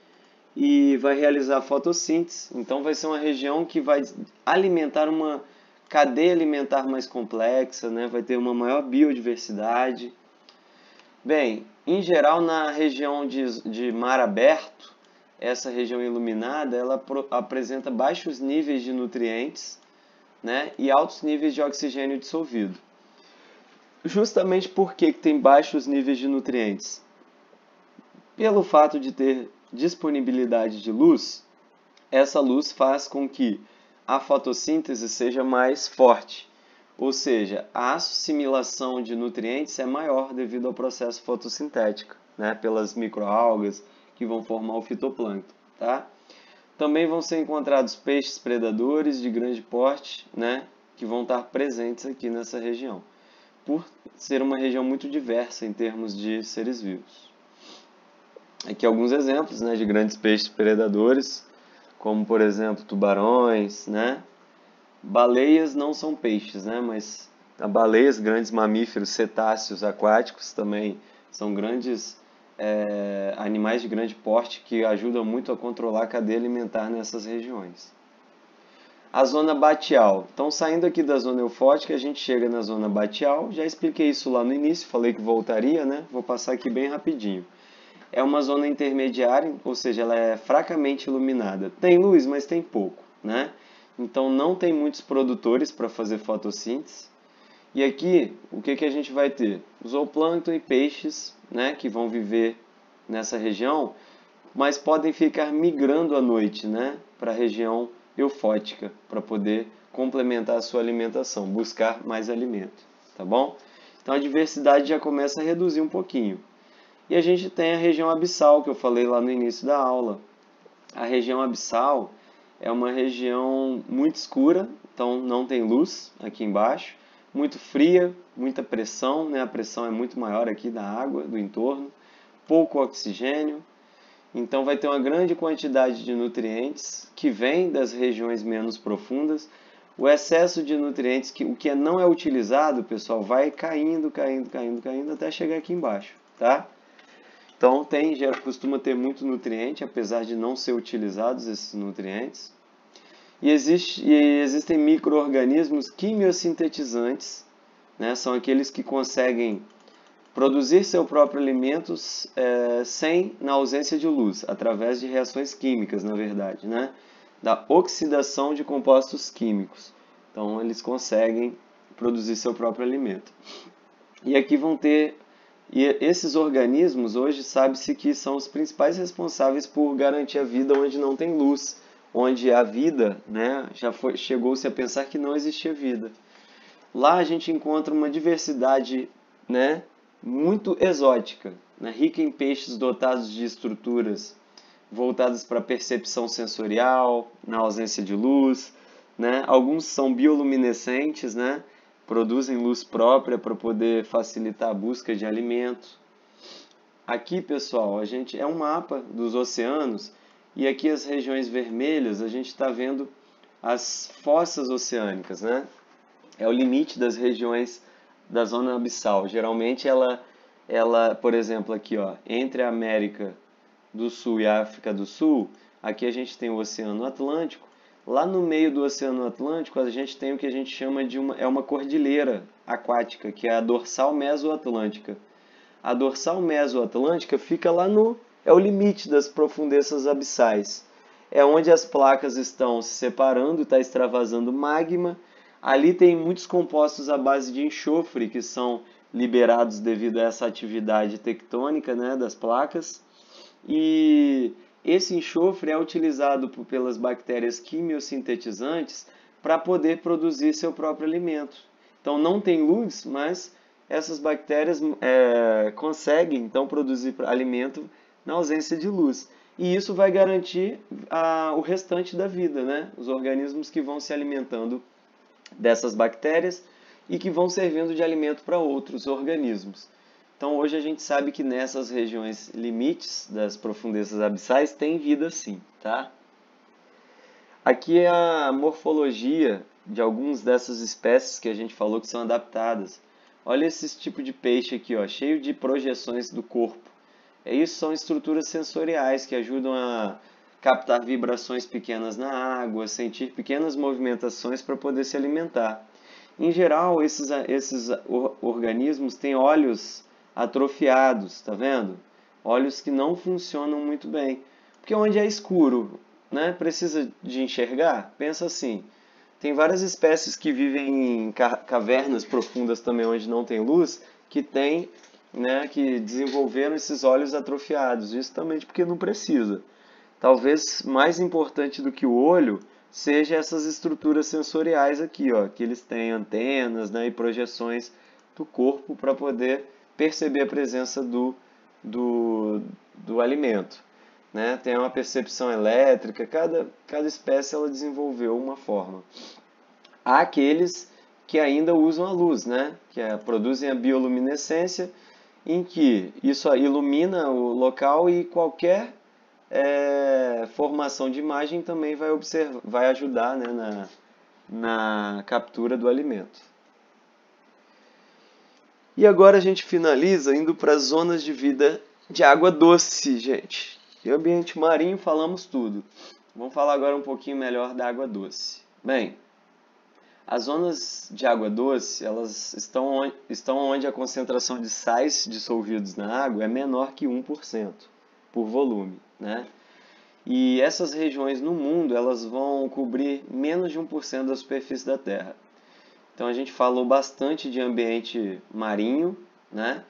e vai realizar a fotossíntese. Então vai ser uma região que vai alimentar uma cadeia alimentar mais complexa, né? Vai ter uma maior biodiversidade. Bem, em geral na região de mar aberto, essa região iluminada, ela apresenta baixos níveis de nutrientes, né? E altos níveis de oxigênio dissolvido. Justamente porque tem baixos níveis de nutrientes? Pelo fato de ter disponibilidade de luz, essa luz faz com que a fotossíntese seja mais forte, ou seja, a assimilação de nutrientes é maior devido ao processo fotossintético, né, pelas microalgas que vão formar o fitoplâncton, tá? Também vão ser encontrados peixes predadores de grande porte, né, que vão estar presentes aqui nessa região, por ser uma região muito diversa em termos de seres vivos. Aqui alguns exemplos, né, de grandes peixes predadores, como por exemplo tubarões, né? Baleias não são peixes, né, mas baleias, grandes mamíferos, cetáceos aquáticos também são grandes animais de grande porte que ajudam muito a controlar a cadeia alimentar nessas regiões. A zona batial. Então, saindo aqui da zona eufótica, a gente chega na zona batial. Já expliquei isso lá no início, falei que voltaria, né? Vou passar aqui bem rapidinho. É uma zona intermediária, ou seja, ela é fracamente iluminada. Tem luz, mas tem pouco, né? Então não tem muitos produtores para fazer fotossíntese. E aqui, o que a gente vai ter? Zooplâncton e peixes, né, que vão viver nessa região, mas podem ficar migrando à noite, né, para a região eufótica, para poder complementar a sua alimentação, buscar mais alimento, tá bom? Então a diversidade já começa a reduzir um pouquinho. E a gente tem a região abissal, que eu falei lá no início da aula. A região abissal, é uma região muito escura, então não tem luz aqui embaixo, muito fria, muita pressão, né? A pressão é muito maior aqui da água, do entorno, pouco oxigênio, então vai ter uma grande quantidade de nutrientes que vem das regiões menos profundas. O excesso de nutrientes, o que não é utilizado, pessoal, vai caindo, caindo, caindo, caindo até chegar aqui embaixo, tá? Então costuma ter muito nutriente, apesar de não ser utilizados esses nutrientes. E existem micro-organismos quimiosintetizantes, né? São aqueles que conseguem produzir seu próprio alimento na ausência de luz, através de reações químicas, na verdade, né? Da oxidação de compostos químicos. Então, eles conseguem produzir seu próprio alimento. E aqui esses organismos, hoje, sabe-se que são os principais responsáveis por garantir a vida onde não tem luz, onde a vida, né, chegou-se a pensar que não existia vida. Lá a gente encontra uma diversidade, né, muito exótica, né, rica em peixes dotados de estruturas voltadas para a percepção sensorial, na ausência de luz, né? Alguns são bioluminescentes, né? Produzem luz própria para poder facilitar a busca de alimento. Aqui, pessoal, é um mapa dos oceanos e aqui as regiões vermelhas a gente está vendo as fossas oceânicas, né? É o limite das regiões da zona abissal. Geralmente ela, por exemplo, aqui, ó, entre a América do Sul e a África do Sul, aqui a gente tem o Oceano Atlântico. Lá no meio do Oceano Atlântico, a gente tem o que a gente chama de uma cordilheira aquática, que é a dorsal mesoatlântica. A dorsal mesoatlântica fica é o limite das profundezas abissais. É onde as placas estão se separando, está extravasando magma. Ali tem muitos compostos à base de enxofre que são liberados devido a essa atividade tectônica, né, das placas. E esse enxofre é utilizado pelas bactérias quimiosintetizantes para poder produzir seu próprio alimento. Então não tem luz, mas essas bactérias conseguem então produzir alimento na ausência de luz. E isso vai garantir o restante da vida, né? Os organismos que vão se alimentando dessas bactérias e que vão servindo de alimento para outros organismos. Então hoje a gente sabe que nessas regiões limites das profundezas abissais tem vida sim, tá? Aqui é a morfologia de algumas dessas espécies que a gente falou que são adaptadas. Olha esse tipo de peixe aqui, ó, cheio de projeções do corpo. Isso são estruturas sensoriais que ajudam a captar vibrações pequenas na água, sentir pequenas movimentações para poder se alimentar. Em geral, esses organismos têm olhos atrofiados, tá vendo? Olhos que não funcionam muito bem. Porque onde é escuro, né, precisa de enxergar? Pensa assim, tem várias espécies que vivem em cavernas profundas também onde não tem luz, que que desenvolveram esses olhos atrofiados, justamente porque não precisa. Talvez mais importante do que o olho seja essas estruturas sensoriais aqui, ó, que eles têm antenas, né, e projeções do corpo para poder perceber a presença do alimento. Né? Tem uma percepção elétrica, cada espécie ela desenvolveu uma forma. Há aqueles que ainda usam a luz, né? Que produzem a bioluminescência, em que isso ilumina o local e qualquer formação de imagem também vai ajudar, né, na captura do alimento. E agora a gente finaliza indo para as zonas de vida de água doce, gente. E ambiente marinho falamos tudo. Vamos falar agora um pouquinho melhor da água doce. Bem, as zonas de água doce, elas estão onde a concentração de sais dissolvidos na água é menor que 1% por volume, né? E essas regiões no mundo, elas vão cobrir menos de 1% da superfície da Terra. Então a gente falou bastante de ambiente marinho, né,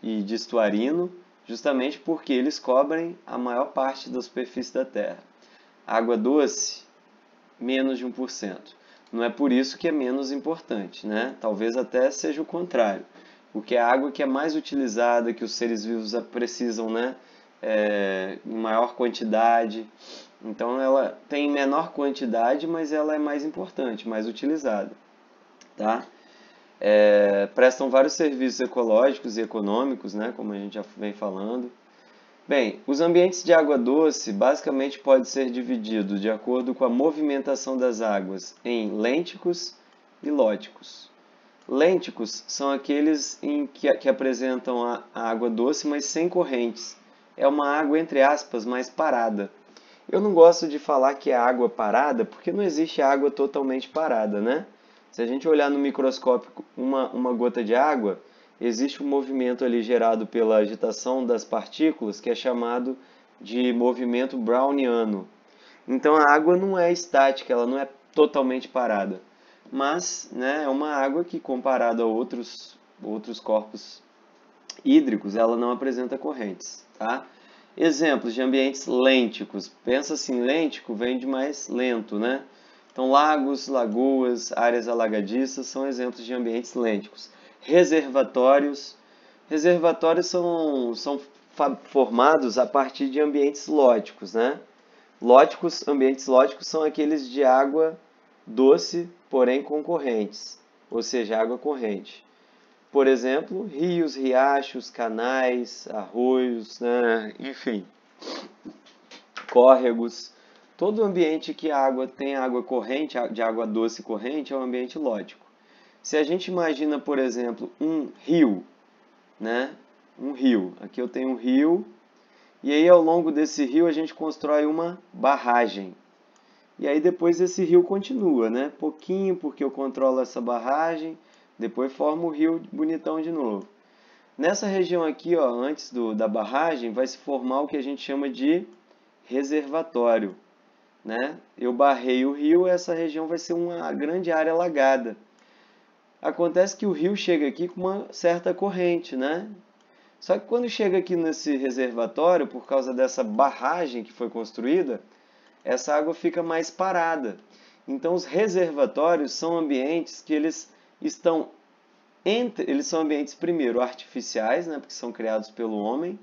e de estuarino, justamente porque eles cobrem a maior parte da superfície da Terra. Água doce, menos de 1%. Não é por isso que é menos importante, né? Talvez até seja o contrário. Porque é a água que é mais utilizada, que os seres vivos precisam, né, em maior quantidade. Então ela tem menor quantidade, mas ela é mais importante, mais utilizada, tá? Prestam vários serviços ecológicos e econômicos, né, como a gente já vem falando. Bem, os ambientes de água doce basicamente podem ser divididos de acordo com a movimentação das águas em lênticos e lóticos. Lênticos são aqueles que apresentam a água doce, mas sem correntes. É uma água, entre aspas, mais parada. Eu não gosto de falar que é água parada, porque não existe água totalmente parada, né? Se a gente olhar no microscópio uma gota de água, existe um movimento ali gerado pela agitação das partículas, que é chamado de movimento browniano. Então a água não é estática, ela não é totalmente parada. Mas, né, é uma água que, comparada a outros corpos hídricos, ela não apresenta correntes, tá? Exemplos de ambientes lênticos. Pensa assim, lêntico vem de mais lento, né? Então, lagos, lagoas, áreas alagadiças são exemplos de ambientes lênticos. Reservatórios. Reservatórios são formados a partir de ambientes lóticos, né? Ambientes lóticos são aqueles de água doce, porém com correntes, ou seja, água corrente. Por exemplo, rios, riachos, canais, arroios, né? Enfim, córregos. Todo ambiente que a água tem água corrente, de água doce corrente, é um ambiente lótico. Se a gente imagina, por exemplo, um rio, né? Um rio. Aqui eu tenho um rio, e aí ao longo desse rio a gente constrói uma barragem. E aí depois esse rio continua, né? Pouquinho, porque eu controlo essa barragem, depois forma o rio bonitão de novo. Nessa região aqui, ó, antes da barragem, vai se formar o que a gente chama de reservatório, né? Eu barrei o rio, essa região vai ser uma grande área alagada. Acontece que o rio chega aqui com uma certa corrente, né? Só que quando chega aqui nesse reservatório, por causa dessa barragem que foi construída, essa água fica mais parada. Então os reservatórios são ambientes que eles são ambientes primeiro artificiais, né, porque são criados pelo homem,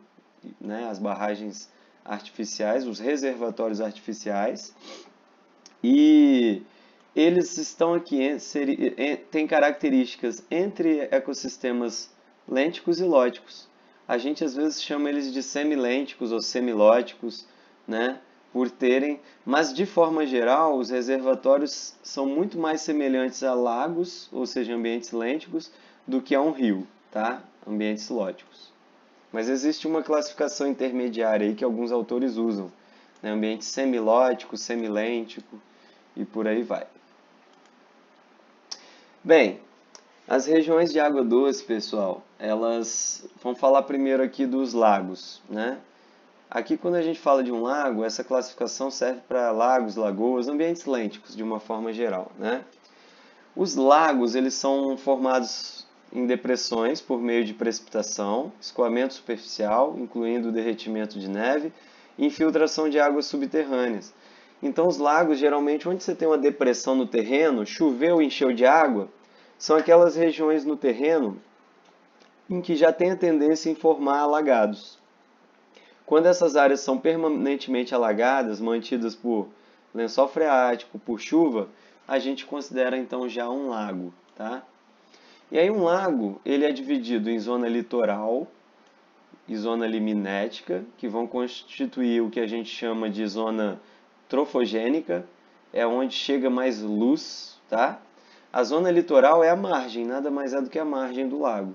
né, as barragens artificiais, os reservatórios artificiais, e eles estão aqui, têm características entre ecossistemas lênticos e lóticos. A gente às vezes chama eles de semilênticos ou semilóticos, né, por terem, mas de forma geral, os reservatórios são muito mais semelhantes a lagos, ou seja, ambientes lênticos, do que a um rio, tá? Ambientes lóticos. Mas existe uma classificação intermediária aí que alguns autores usam, né? Ambiente semilótico, semilêntico e por aí vai. Bem, as regiões de água doce, pessoal, vamos falar primeiro aqui dos lagos, né? Aqui, quando a gente fala de um lago, essa classificação serve para lagos, lagoas, ambientes lênticos, de uma forma geral, né? Os lagos, eles são formados em depressões por meio de precipitação, escoamento superficial, incluindo o derretimento de neve, e infiltração de águas subterrâneas. Então, os lagos, geralmente, onde você tem uma depressão no terreno, choveu e encheu de água, são aquelas regiões no terreno em que já tem a tendência em formar alagados. Quando essas áreas são permanentemente alagadas, mantidas por lençol freático, por chuva, a gente considera então já um lago, tá? E aí um lago, ele é dividido em zona litoral e zona liminética, que vão constituir o que a gente chama de zona trofogênica, é onde chega mais luz, tá? A zona litoral é a margem, nada mais é do que a margem do lago.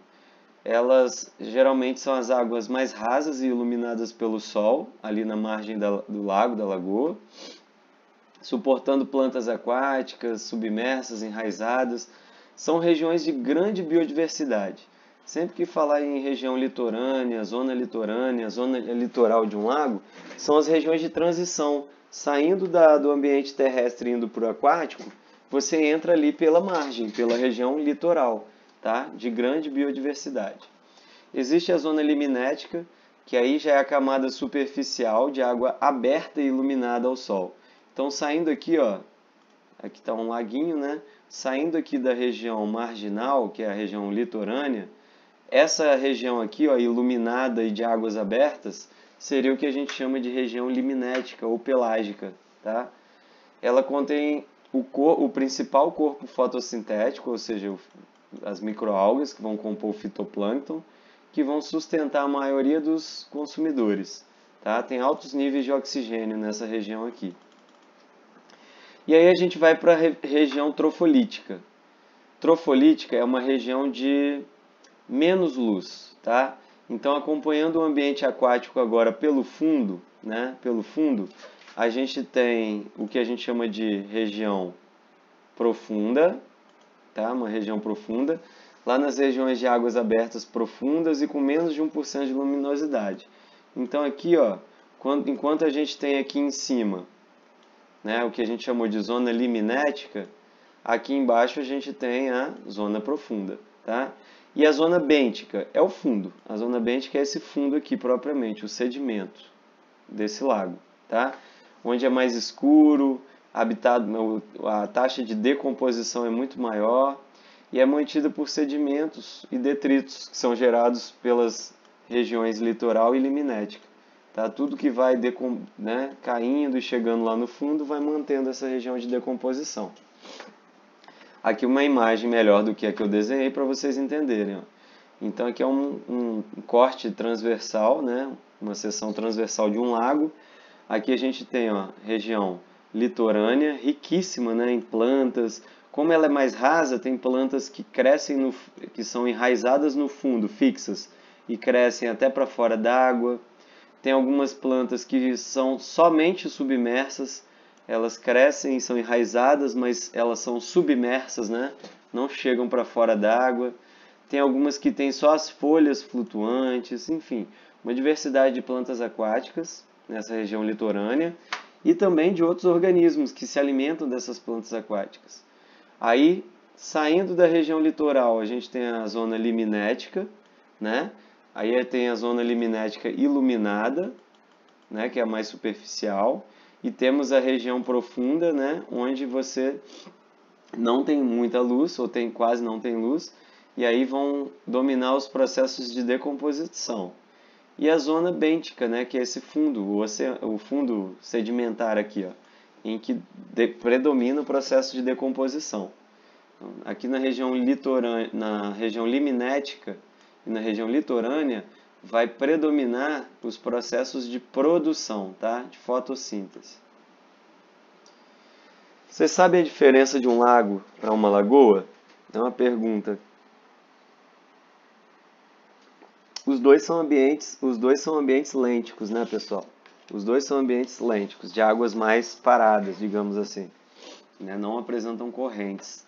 Elas geralmente são as águas mais rasas e iluminadas pelo sol, ali na margem do lago, da lagoa, suportando plantas aquáticas, submersas, enraizadas. São regiões de grande biodiversidade. Sempre que falar em região litorânea, zona litoral de um lago, são as regiões de transição. Saindo do ambiente terrestre e indo para o aquático, você entra ali pela margem, pela região litoral, tá? De grande biodiversidade. Existe a zona liminética, que aí já é a camada superficial de água aberta e iluminada ao sol. Então, saindo aqui, ó, aqui está um laguinho, né? Saindo aqui da região marginal, que é a região litorânea, essa região aqui, ó, iluminada e de águas abertas, seria o que a gente chama de região liminética ou pelágica, tá? Ela contém o principal corpo fotossintético, ou seja, as microalgas que vão compor o fitoplâncton, que vão sustentar a maioria dos consumidores, tá? Tem altos níveis de oxigênio nessa região aqui. E aí a gente vai para a região trofolítica. Trofolítica é uma região de menos luz, tá? Então, acompanhando o ambiente aquático agora pelo fundo, né? Pelo fundo, a gente tem o que a gente chama de região profunda, tá? Uma região profunda, lá nas regiões de águas abertas profundas e com menos de 1% de luminosidade. Então, aqui, ó, enquanto a gente tem aqui em cima, né, o que a gente chamou de zona liminética, aqui embaixo a gente tem a zona profunda, tá? E a zona bêntica é o fundo. A zona bêntica é esse fundo aqui propriamente, o sedimento desse lago, tá? Onde é mais escuro, habitado, a taxa de decomposição é muito maior e é mantida por sedimentos e detritos que são gerados pelas regiões litoral e liminética. Tá? Tudo que vai caindo e chegando lá no fundo vai mantendo essa região de decomposição. Aqui uma imagem melhor do que a que eu desenhei para vocês entenderem. Ó. Então aqui é um corte transversal, né? Uma seção transversal de um lago. Aqui a gente tem a região litorânea, riquíssima, né, em plantas. Como ela é mais rasa, tem plantas que crescem, que são enraizadas no fundo, fixas, e crescem até para fora d'água. Tem algumas plantas que são somente submersas, elas crescem e são enraizadas, mas elas são submersas, né? Não chegam para fora d'água. Tem algumas que têm só as folhas flutuantes, enfim, uma diversidade de plantas aquáticas nessa região litorânea e também de outros organismos que se alimentam dessas plantas aquáticas. Aí, saindo da região litoral, a gente tem a zona liminética, né? Aí tem a zona liminética iluminada, né, que é a mais superficial, e temos a região profunda, né, onde você não tem muita luz, ou quase não tem luz, e aí vão dominar os processos de decomposição. E a zona bêntica, né, que é esse fundo, o fundo sedimentar aqui, ó, em que predomina o processo de decomposição. Então, aqui na região liminética, e na região litorânea, vai predominar os processos de produção, tá? De fotossíntese. Você sabe a diferença de um lago para uma lagoa? É uma pergunta. Os dois são ambientes lênticos, né, pessoal? Os dois são ambientes lênticos, de águas mais paradas, digamos assim. Né? Não apresentam correntes.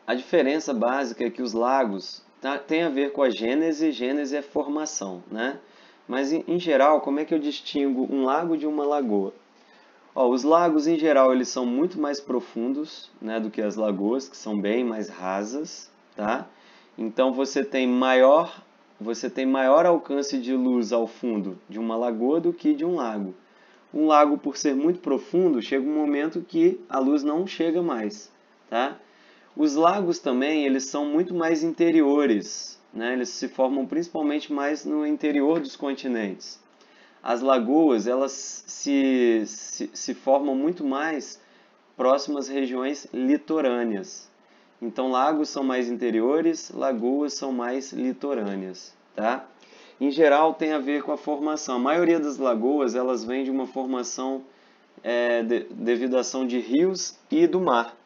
A diferença básica é que os lagos tem a ver com a gênese é formação, né? Mas, em geral, como é que eu distingo um lago de uma lagoa? Ó, os lagos, em geral, eles são muito mais profundos, né, do que as lagoas, que são bem mais rasas, tá? Então, você tem maior alcance de luz ao fundo de uma lagoa do que de um lago. Um lago, por ser muito profundo, chega um momento que a luz não chega mais, tá? Os lagos também, eles são muito mais interiores, né? Eles se formam principalmente mais no interior dos continentes. As lagoas, elas se formam muito mais próximas às regiões litorâneas. Então, lagos são mais interiores, lagoas são mais litorâneas, tá? Em geral, tem a ver com a formação. A maioria das lagoas, elas vêm de uma formação devido à ação de rios e do mar.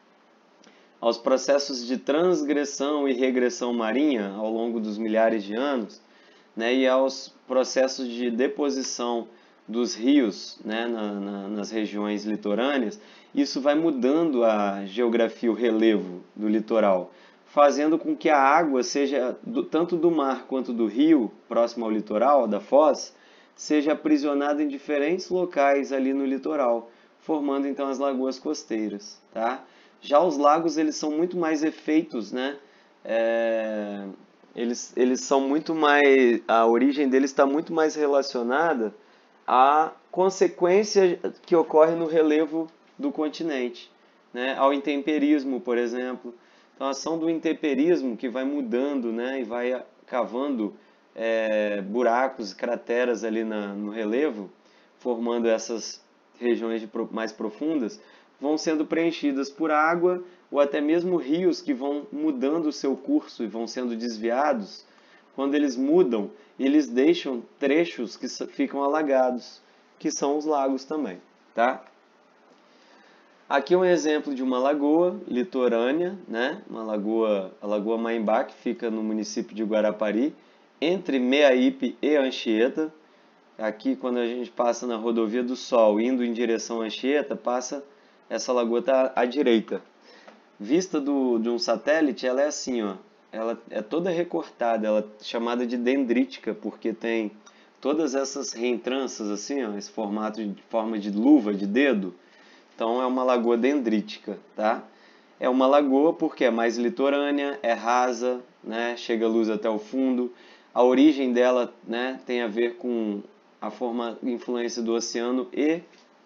Aos processos de transgressão e regressão marinha ao longo dos milhares de anos, né, e aos processos de deposição dos rios, né, nas regiões litorâneas, isso vai mudando a geografia, o relevo do litoral, fazendo com que a água seja, tanto do mar quanto do rio, próximo ao litoral, da foz, seja aprisionada em diferentes locais ali no litoral, formando então as lagoas costeiras, tá? Já os lagos, eles são muito mais efeitos, né? Eles são muito mais... A origem deles está muito mais relacionada à consequência que ocorre no relevo do continente, né? Ao intemperismo, por exemplo. Então, a ação do intemperismo que vai mudando, né? E vai cavando buracos e crateras ali no relevo, formando essas regiões mais profundas, vão sendo preenchidas por água ou até mesmo rios que vão mudando o seu curso e vão sendo desviados. Quando eles mudam, eles deixam trechos que ficam alagados, que são os lagos também, tá? Aqui é um exemplo de uma lagoa litorânea, né? A Lagoa Maimbá, que fica no município de Guarapari, entre Meaípe e Anchieta. Aqui, quando a gente passa na Rodovia do Sol, indo em direção a Anchieta, essa lagoa está à direita. Vista de um satélite, ela é assim, ó. Ela é toda recortada, ela é chamada de dendrítica, porque tem todas essas reentranças assim, ó, esse formato de forma de luva, de dedo. Então é uma lagoa dendrítica, tá? É uma lagoa porque é mais litorânea, é rasa, né? Chega a luz até o fundo. A origem dela, né, tem a ver com a influência do oceano e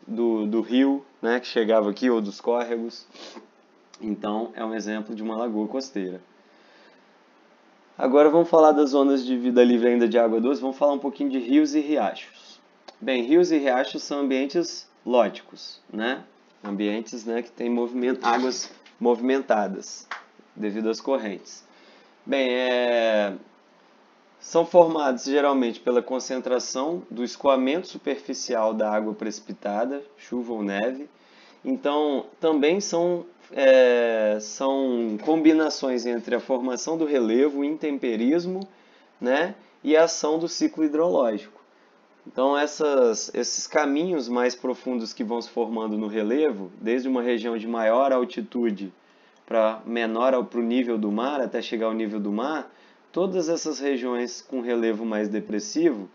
do rio, né, que chegava aqui, ou dos córregos. Então é um exemplo de uma lagoa costeira. Agora vamos falar das zonas de vida livre ainda de água doce, vamos falar um pouquinho de rios e riachos. Bem, rios e riachos são ambientes lóticos, né? Ambientes, né, que têm águas movimentadas devido às correntes. Bem, são formados geralmente pela concentração do escoamento superficial da água precipitada, chuva ou neve. Então, também são combinações entre a formação do relevo, o intemperismo, né, e a ação do ciclo hidrológico. Então, esses caminhos mais profundos que vão se formando no relevo, desde uma região de maior altitude para o nível do mar, até chegar ao nível do mar, todas essas regiões com relevo mais depressivo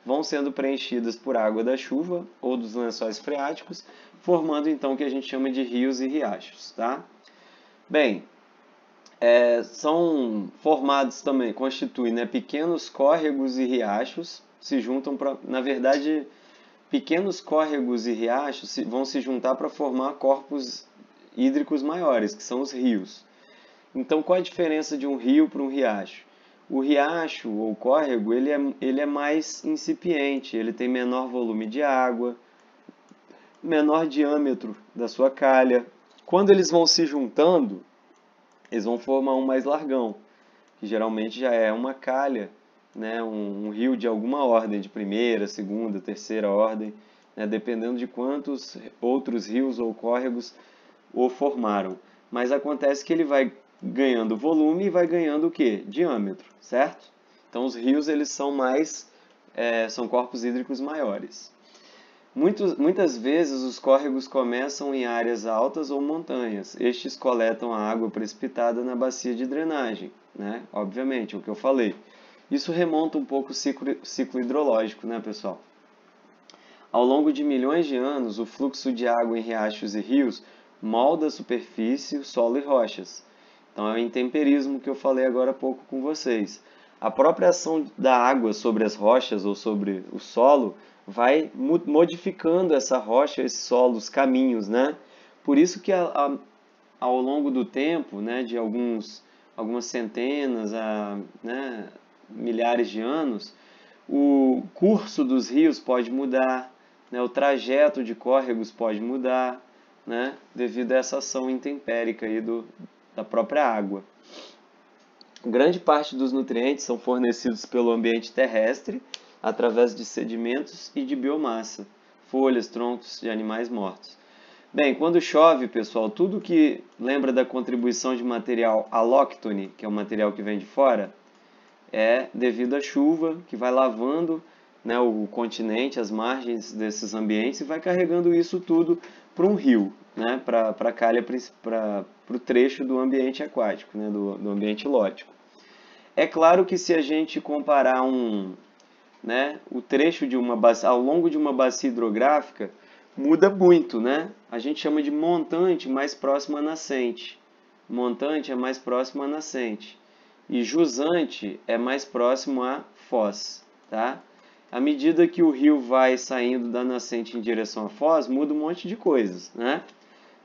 vão sendo preenchidas por água da chuva ou dos lençóis freáticos, formando então o que a gente chama de rios e riachos, tá? Bem, são formados também, constituem, né, pequenos córregos e riachos, se juntam para, na verdade, pequenos córregos e riachos vão se juntar para formar corpos hídricos maiores, que são os rios. Então, qual a diferença de um rio para um riacho? O riacho ou córrego, ele é mais incipiente, ele tem menor volume de água, menor diâmetro da sua calha. Quando eles vão se juntando, eles vão formar um mais largão, que geralmente já é uma calha, né, um rio de alguma ordem, de primeira, segunda, terceira ordem, né, dependendo de quantos outros rios ou córregos o formaram. Mas acontece que ele vai ganhando volume e vai ganhando o quê? Diâmetro, certo? Então os rios eles são corpos hídricos maiores. Muitas vezes os córregos começam em áreas altas ou montanhas. Estes coletam a água precipitada na bacia de drenagem, né? Obviamente, é o que eu falei. Isso remonta um pouco o ciclo hidrológico, né, pessoal? Ao longo de milhões de anos, o fluxo de água em riachos e rios molda a superfície, solo e rochas. Então é o intemperismo que eu falei agora há pouco com vocês. A própria ação da água sobre as rochas ou sobre o solo vai modificando essa rocha, esse solo, os caminhos, né? Por isso que ao longo do tempo, né, de algumas centenas a, né, milhares de anos, o curso dos rios pode mudar, né, o trajeto de córregos pode mudar, né, devido a essa ação intempérica aí da própria água. Grande parte dos nutrientes são fornecidos pelo ambiente terrestre através de sedimentos e de biomassa, folhas, troncos de animais mortos. Bem, quando chove, pessoal, tudo que lembra da contribuição de material alóctone, que é o material que vem de fora, é devido à chuva que vai lavando, né, o continente, as margens desses ambientes e vai carregando isso tudo para um rio, né, para a calha, para o trecho do ambiente aquático, né, do ambiente lótico. É claro que se a gente comparar o trecho de uma bacia, ao longo de uma bacia hidrográfica, muda muito, né? A gente chama de montante mais próximo à nascente. Montante é mais próximo à nascente. E jusante é mais próximo à foz, tá? À medida que o rio vai saindo da nascente em direção à foz, muda um monte de coisas, né?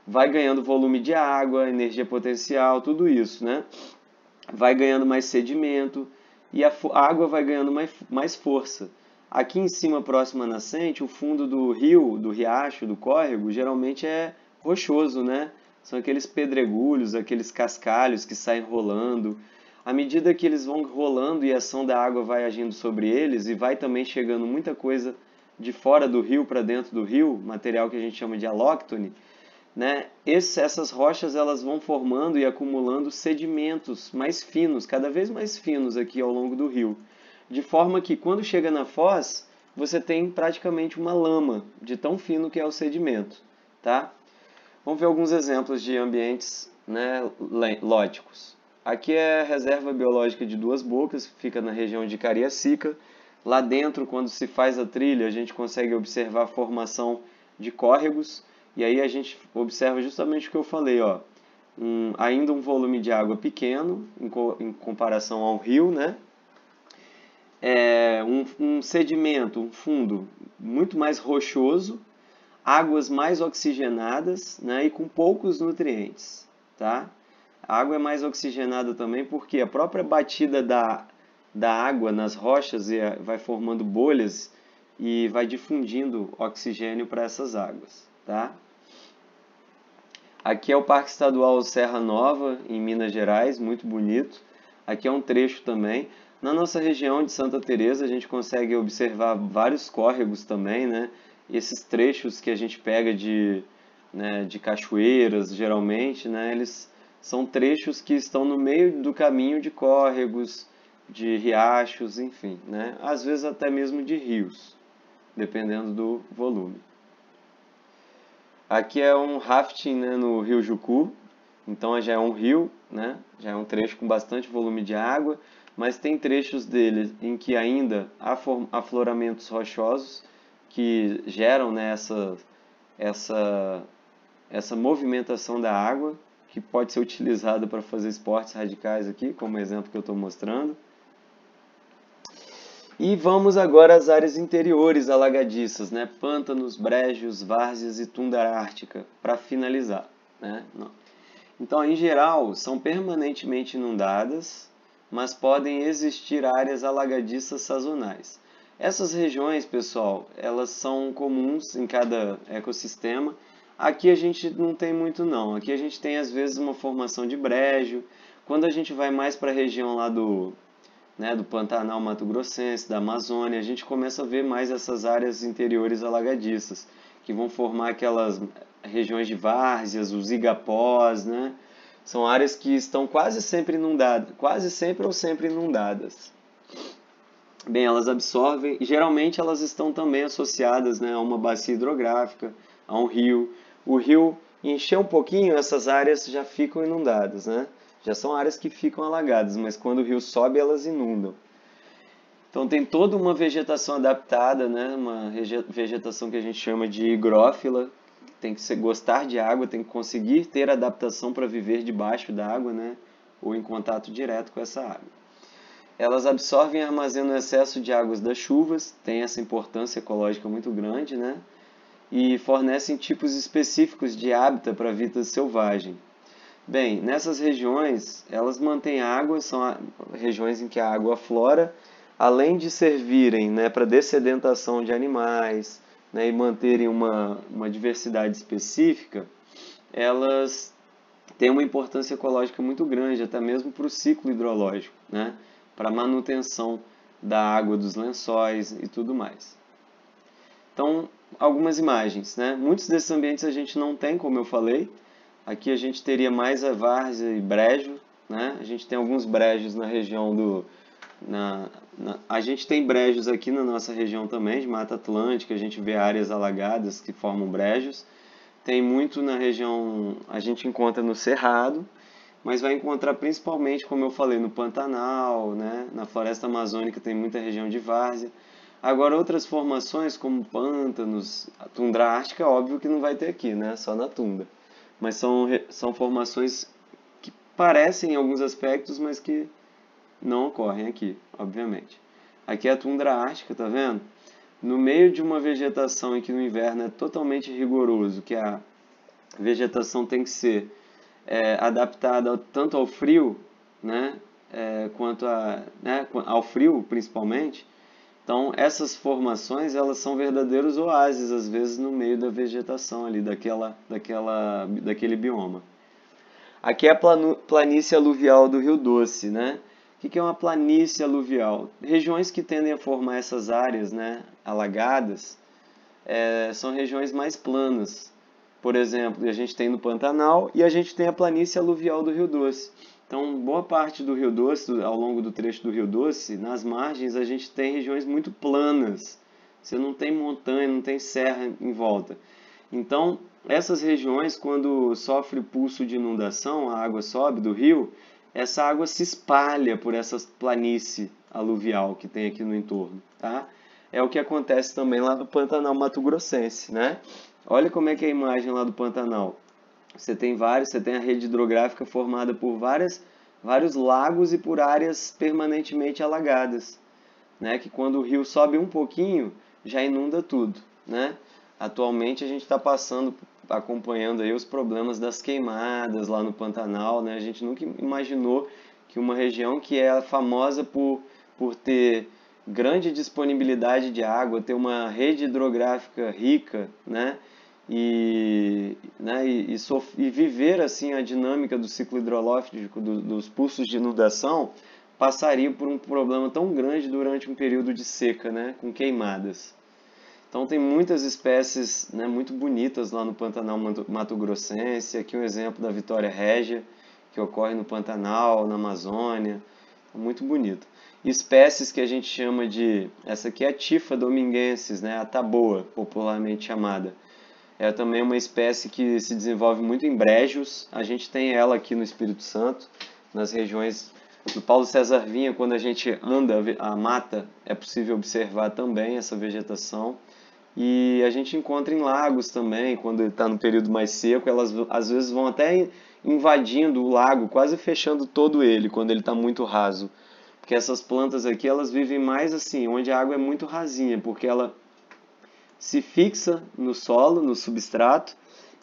Vai ganhando volume de água, energia potencial, tudo isso, né? Vai ganhando mais sedimento. e a água vai ganhando mais força. Aqui em cima, próximo à nascente, o fundo do rio, do riacho, do córrego, geralmente é rochoso, né? São aqueles pedregulhos, aqueles cascalhos que saem rolando. À medida que eles vão rolando e a ação da água vai agindo sobre eles e vai também chegando muita coisa de fora do rio para dentro do rio, material que a gente chama de alóctone, né? Essas rochas elas vão formando e acumulando sedimentos mais finos, cada vez mais finos aqui ao longo do rio, de forma que quando chega na foz, você tem praticamente uma lama de tão fino que é o sedimento, tá? Vamos ver alguns exemplos de ambientes, né, lóticos. Aqui é a reserva biológica de Duas Bocas, fica na região de Cariacica. Lá dentro, quando se faz a trilha, a gente consegue observar a formação de córregos, e aí a gente observa justamente o que eu falei, ó, ainda um volume de água pequeno em comparação ao rio, né? Um sedimento, um fundo muito mais rochoso, águas mais oxigenadas, né? E com poucos nutrientes, tá? A água é mais oxigenada também porque a própria batida da água nas rochas vai formando bolhas e vai difundindo oxigênio para essas águas, tá? Aqui é o Parque Estadual Serra Nova, em Minas Gerais, muito bonito. Aqui é um trecho também. Na nossa região de Santa Teresa, a gente consegue observar vários córregos também, né? Esses trechos que a gente pega de cachoeiras, geralmente, né? Eles são trechos que estão no meio do caminho de córregos, de riachos, enfim, né? Às vezes até mesmo de rios, dependendo do volume. Aqui é um rafting, né, no Rio Jucu, então já é um rio, né? Já é um trecho com bastante volume de água, mas tem trechos dele em que ainda há afloramentos rochosos que geram, né, essa movimentação da água, que pode ser utilizada para fazer esportes radicais aqui, como o exemplo que eu estou mostrando. E vamos agora às áreas interiores alagadiças, né? Pântanos, brejos, várzeas e tundra ártica, para finalizar, né? Então, em geral, são permanentemente inundadas, mas podem existir áreas alagadiças sazonais. Essas regiões, pessoal, elas são comuns em cada ecossistema. Aqui a gente não tem muito não. Aqui a gente tem às vezes uma formação de brejo. Quando a gente vai mais para a região lá do Pantanal Mato Grossense, da Amazônia, a gente começa a ver mais essas áreas interiores alagadiças, que vão formar aquelas regiões de várzeas, os igapós, né? São áreas que estão quase sempre inundadas, quase sempre ou sempre inundadas. Bem, elas absorvem, e geralmente elas estão também associadas, né, a uma bacia hidrográfica, a um rio. O rio encher um pouquinho, essas áreas já ficam inundadas, né? Já são áreas que ficam alagadas, mas quando o rio sobe, elas inundam. Então tem toda uma vegetação adaptada, né? Uma vegetação que a gente chama de higrófila, tem que gostar de água, tem que conseguir ter adaptação para viver debaixo da água, né? Ou em contato direto com essa água. Elas absorvem e armazenam o excesso de águas das chuvas, tem essa importância ecológica muito grande, né? E fornecem tipos específicos de hábitat para a vida selvagem. Bem, nessas regiões, elas mantêm água, são regiões em que a água aflora, além de servirem, né, para dessedentação de animais, né, e manterem uma diversidade específica, elas têm uma importância ecológica muito grande, até mesmo para o ciclo hidrológico, né, para a manutenção da água dos lençóis e tudo mais. Então, algumas imagens, né? Muitos desses ambientes a gente não tem, como eu falei. Aqui a gente teria mais a várzea e brejo, né? A gente tem alguns brejos na região a gente tem brejos aqui na nossa região também, de Mata Atlântica, a gente vê áreas alagadas que formam brejos. Tem muito na região, a gente encontra no Cerrado, mas vai encontrar principalmente, como eu falei, no Pantanal, né? Na Floresta Amazônica tem muita região de várzea. Agora, outras formações, como pântanos, a tundra ártica, óbvio que não vai ter aqui, né? Só na tundra. Mas são formações que parecem em alguns aspectos, mas que não ocorrem aqui, obviamente. Aqui é a tundra ártica, tá vendo? No meio de uma vegetação em que no inverno é totalmente rigoroso, que a vegetação tem que ser adaptada tanto ao frio, né? quanto né, ao frio, principalmente. Então, essas formações, elas são verdadeiros oásis, às vezes, no meio da vegetação ali, daquele bioma. Aqui é a planície aluvial do Rio Doce, né? O que é uma planície aluvial? Regiões que tendem a formar essas áreas, né, alagadas, são regiões mais planas. Por exemplo, a gente tem no Pantanal e a gente tem a planície aluvial do Rio Doce. Então, boa parte do Rio Doce, ao longo do trecho do Rio Doce, nas margens a gente tem regiões muito planas. Você não tem montanha, não tem serra em volta. Então, essas regiões, quando sofre pulso de inundação, a água sobe do rio, essa água se espalha por essa planície aluvial que tem aqui no entorno, tá? É o que acontece também lá no Pantanal Mato-Grossense, né? Olha como é que é a imagem lá do Pantanal. Você tem a rede hidrográfica formada por vários lagos e por áreas permanentemente alagadas, né? Que quando o rio sobe um pouquinho, já inunda tudo, né? Atualmente a gente está acompanhando aí os problemas das queimadas lá no Pantanal, né? A gente nunca imaginou que uma região que é famosa por ter grande disponibilidade de água, ter uma rede hidrográfica rica, né? E viver assim a dinâmica do ciclo hidrológico, dos pulsos de inundação, passaria por um problema tão grande durante um período de seca, né? Com queimadas. Então tem muitas espécies, né, muito bonitas lá no Pantanal Mato-Grossense. Aqui um exemplo da Vitória Régia, que ocorre no Pantanal, na Amazônia. Muito bonito. Espécies que a gente chama essa aqui é a Tifa dominguensis, né, a taboa, popularmente chamada. É também uma espécie que se desenvolve muito em brejos. A gente tem ela aqui no Espírito Santo, nas regiões do Paulo César Vinha. Quando a gente anda a mata, é possível observar também essa vegetação. E a gente encontra em lagos também, quando está no período mais seco, elas às vezes vão até invadindo o lago, quase fechando todo ele, quando ele está muito raso. Porque essas plantas aqui, elas vivem mais assim, onde a água é muito rasinha, porque ela se fixa no solo, no substrato,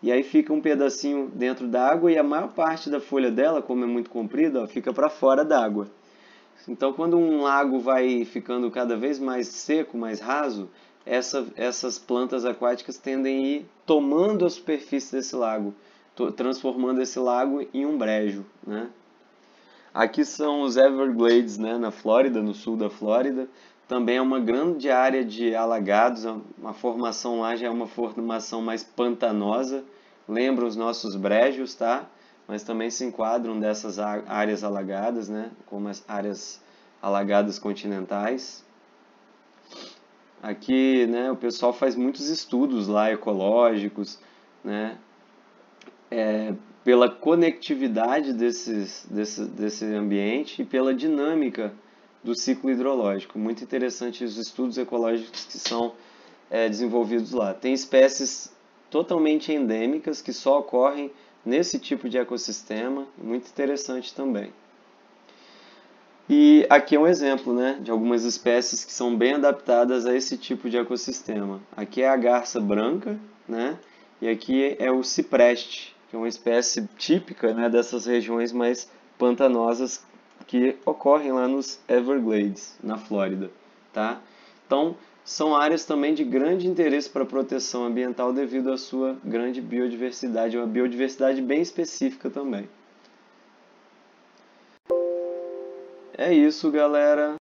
e aí fica um pedacinho dentro da água e a maior parte da folha dela, como é muito comprida, fica para fora da água. Então, quando um lago vai ficando cada vez mais seco, mais raso, essas plantas aquáticas tendem a ir tomando a superfície desse lago, transformando esse lago em um brejo, né? Aqui são os Everglades, né, na Flórida, no sul da Flórida. Também é uma grande área de alagados, a formação lá já é uma formação mais pantanosa, lembra os nossos brejos, tá? Mas também se enquadram dessas áreas alagadas, né, como as áreas alagadas continentais. Aqui, né, o pessoal faz muitos estudos lá ecológicos, né, pela conectividade desse ambiente e pela dinâmica do ciclo hidrológico. Muito interessante os estudos ecológicos que são desenvolvidos lá. Tem espécies totalmente endêmicas que só ocorrem nesse tipo de ecossistema, muito interessante também. E aqui é um exemplo, né, de algumas espécies que são bem adaptadas a esse tipo de ecossistema. Aqui é a garça branca, né, e aqui é o cipreste, que é uma espécie típica, né, dessas regiões mais pantanosas que ocorrem lá nos Everglades, na Flórida, tá? Então, são áreas também de grande interesse para a proteção ambiental devido à sua grande biodiversidade, uma biodiversidade bem específica também. É isso, galera.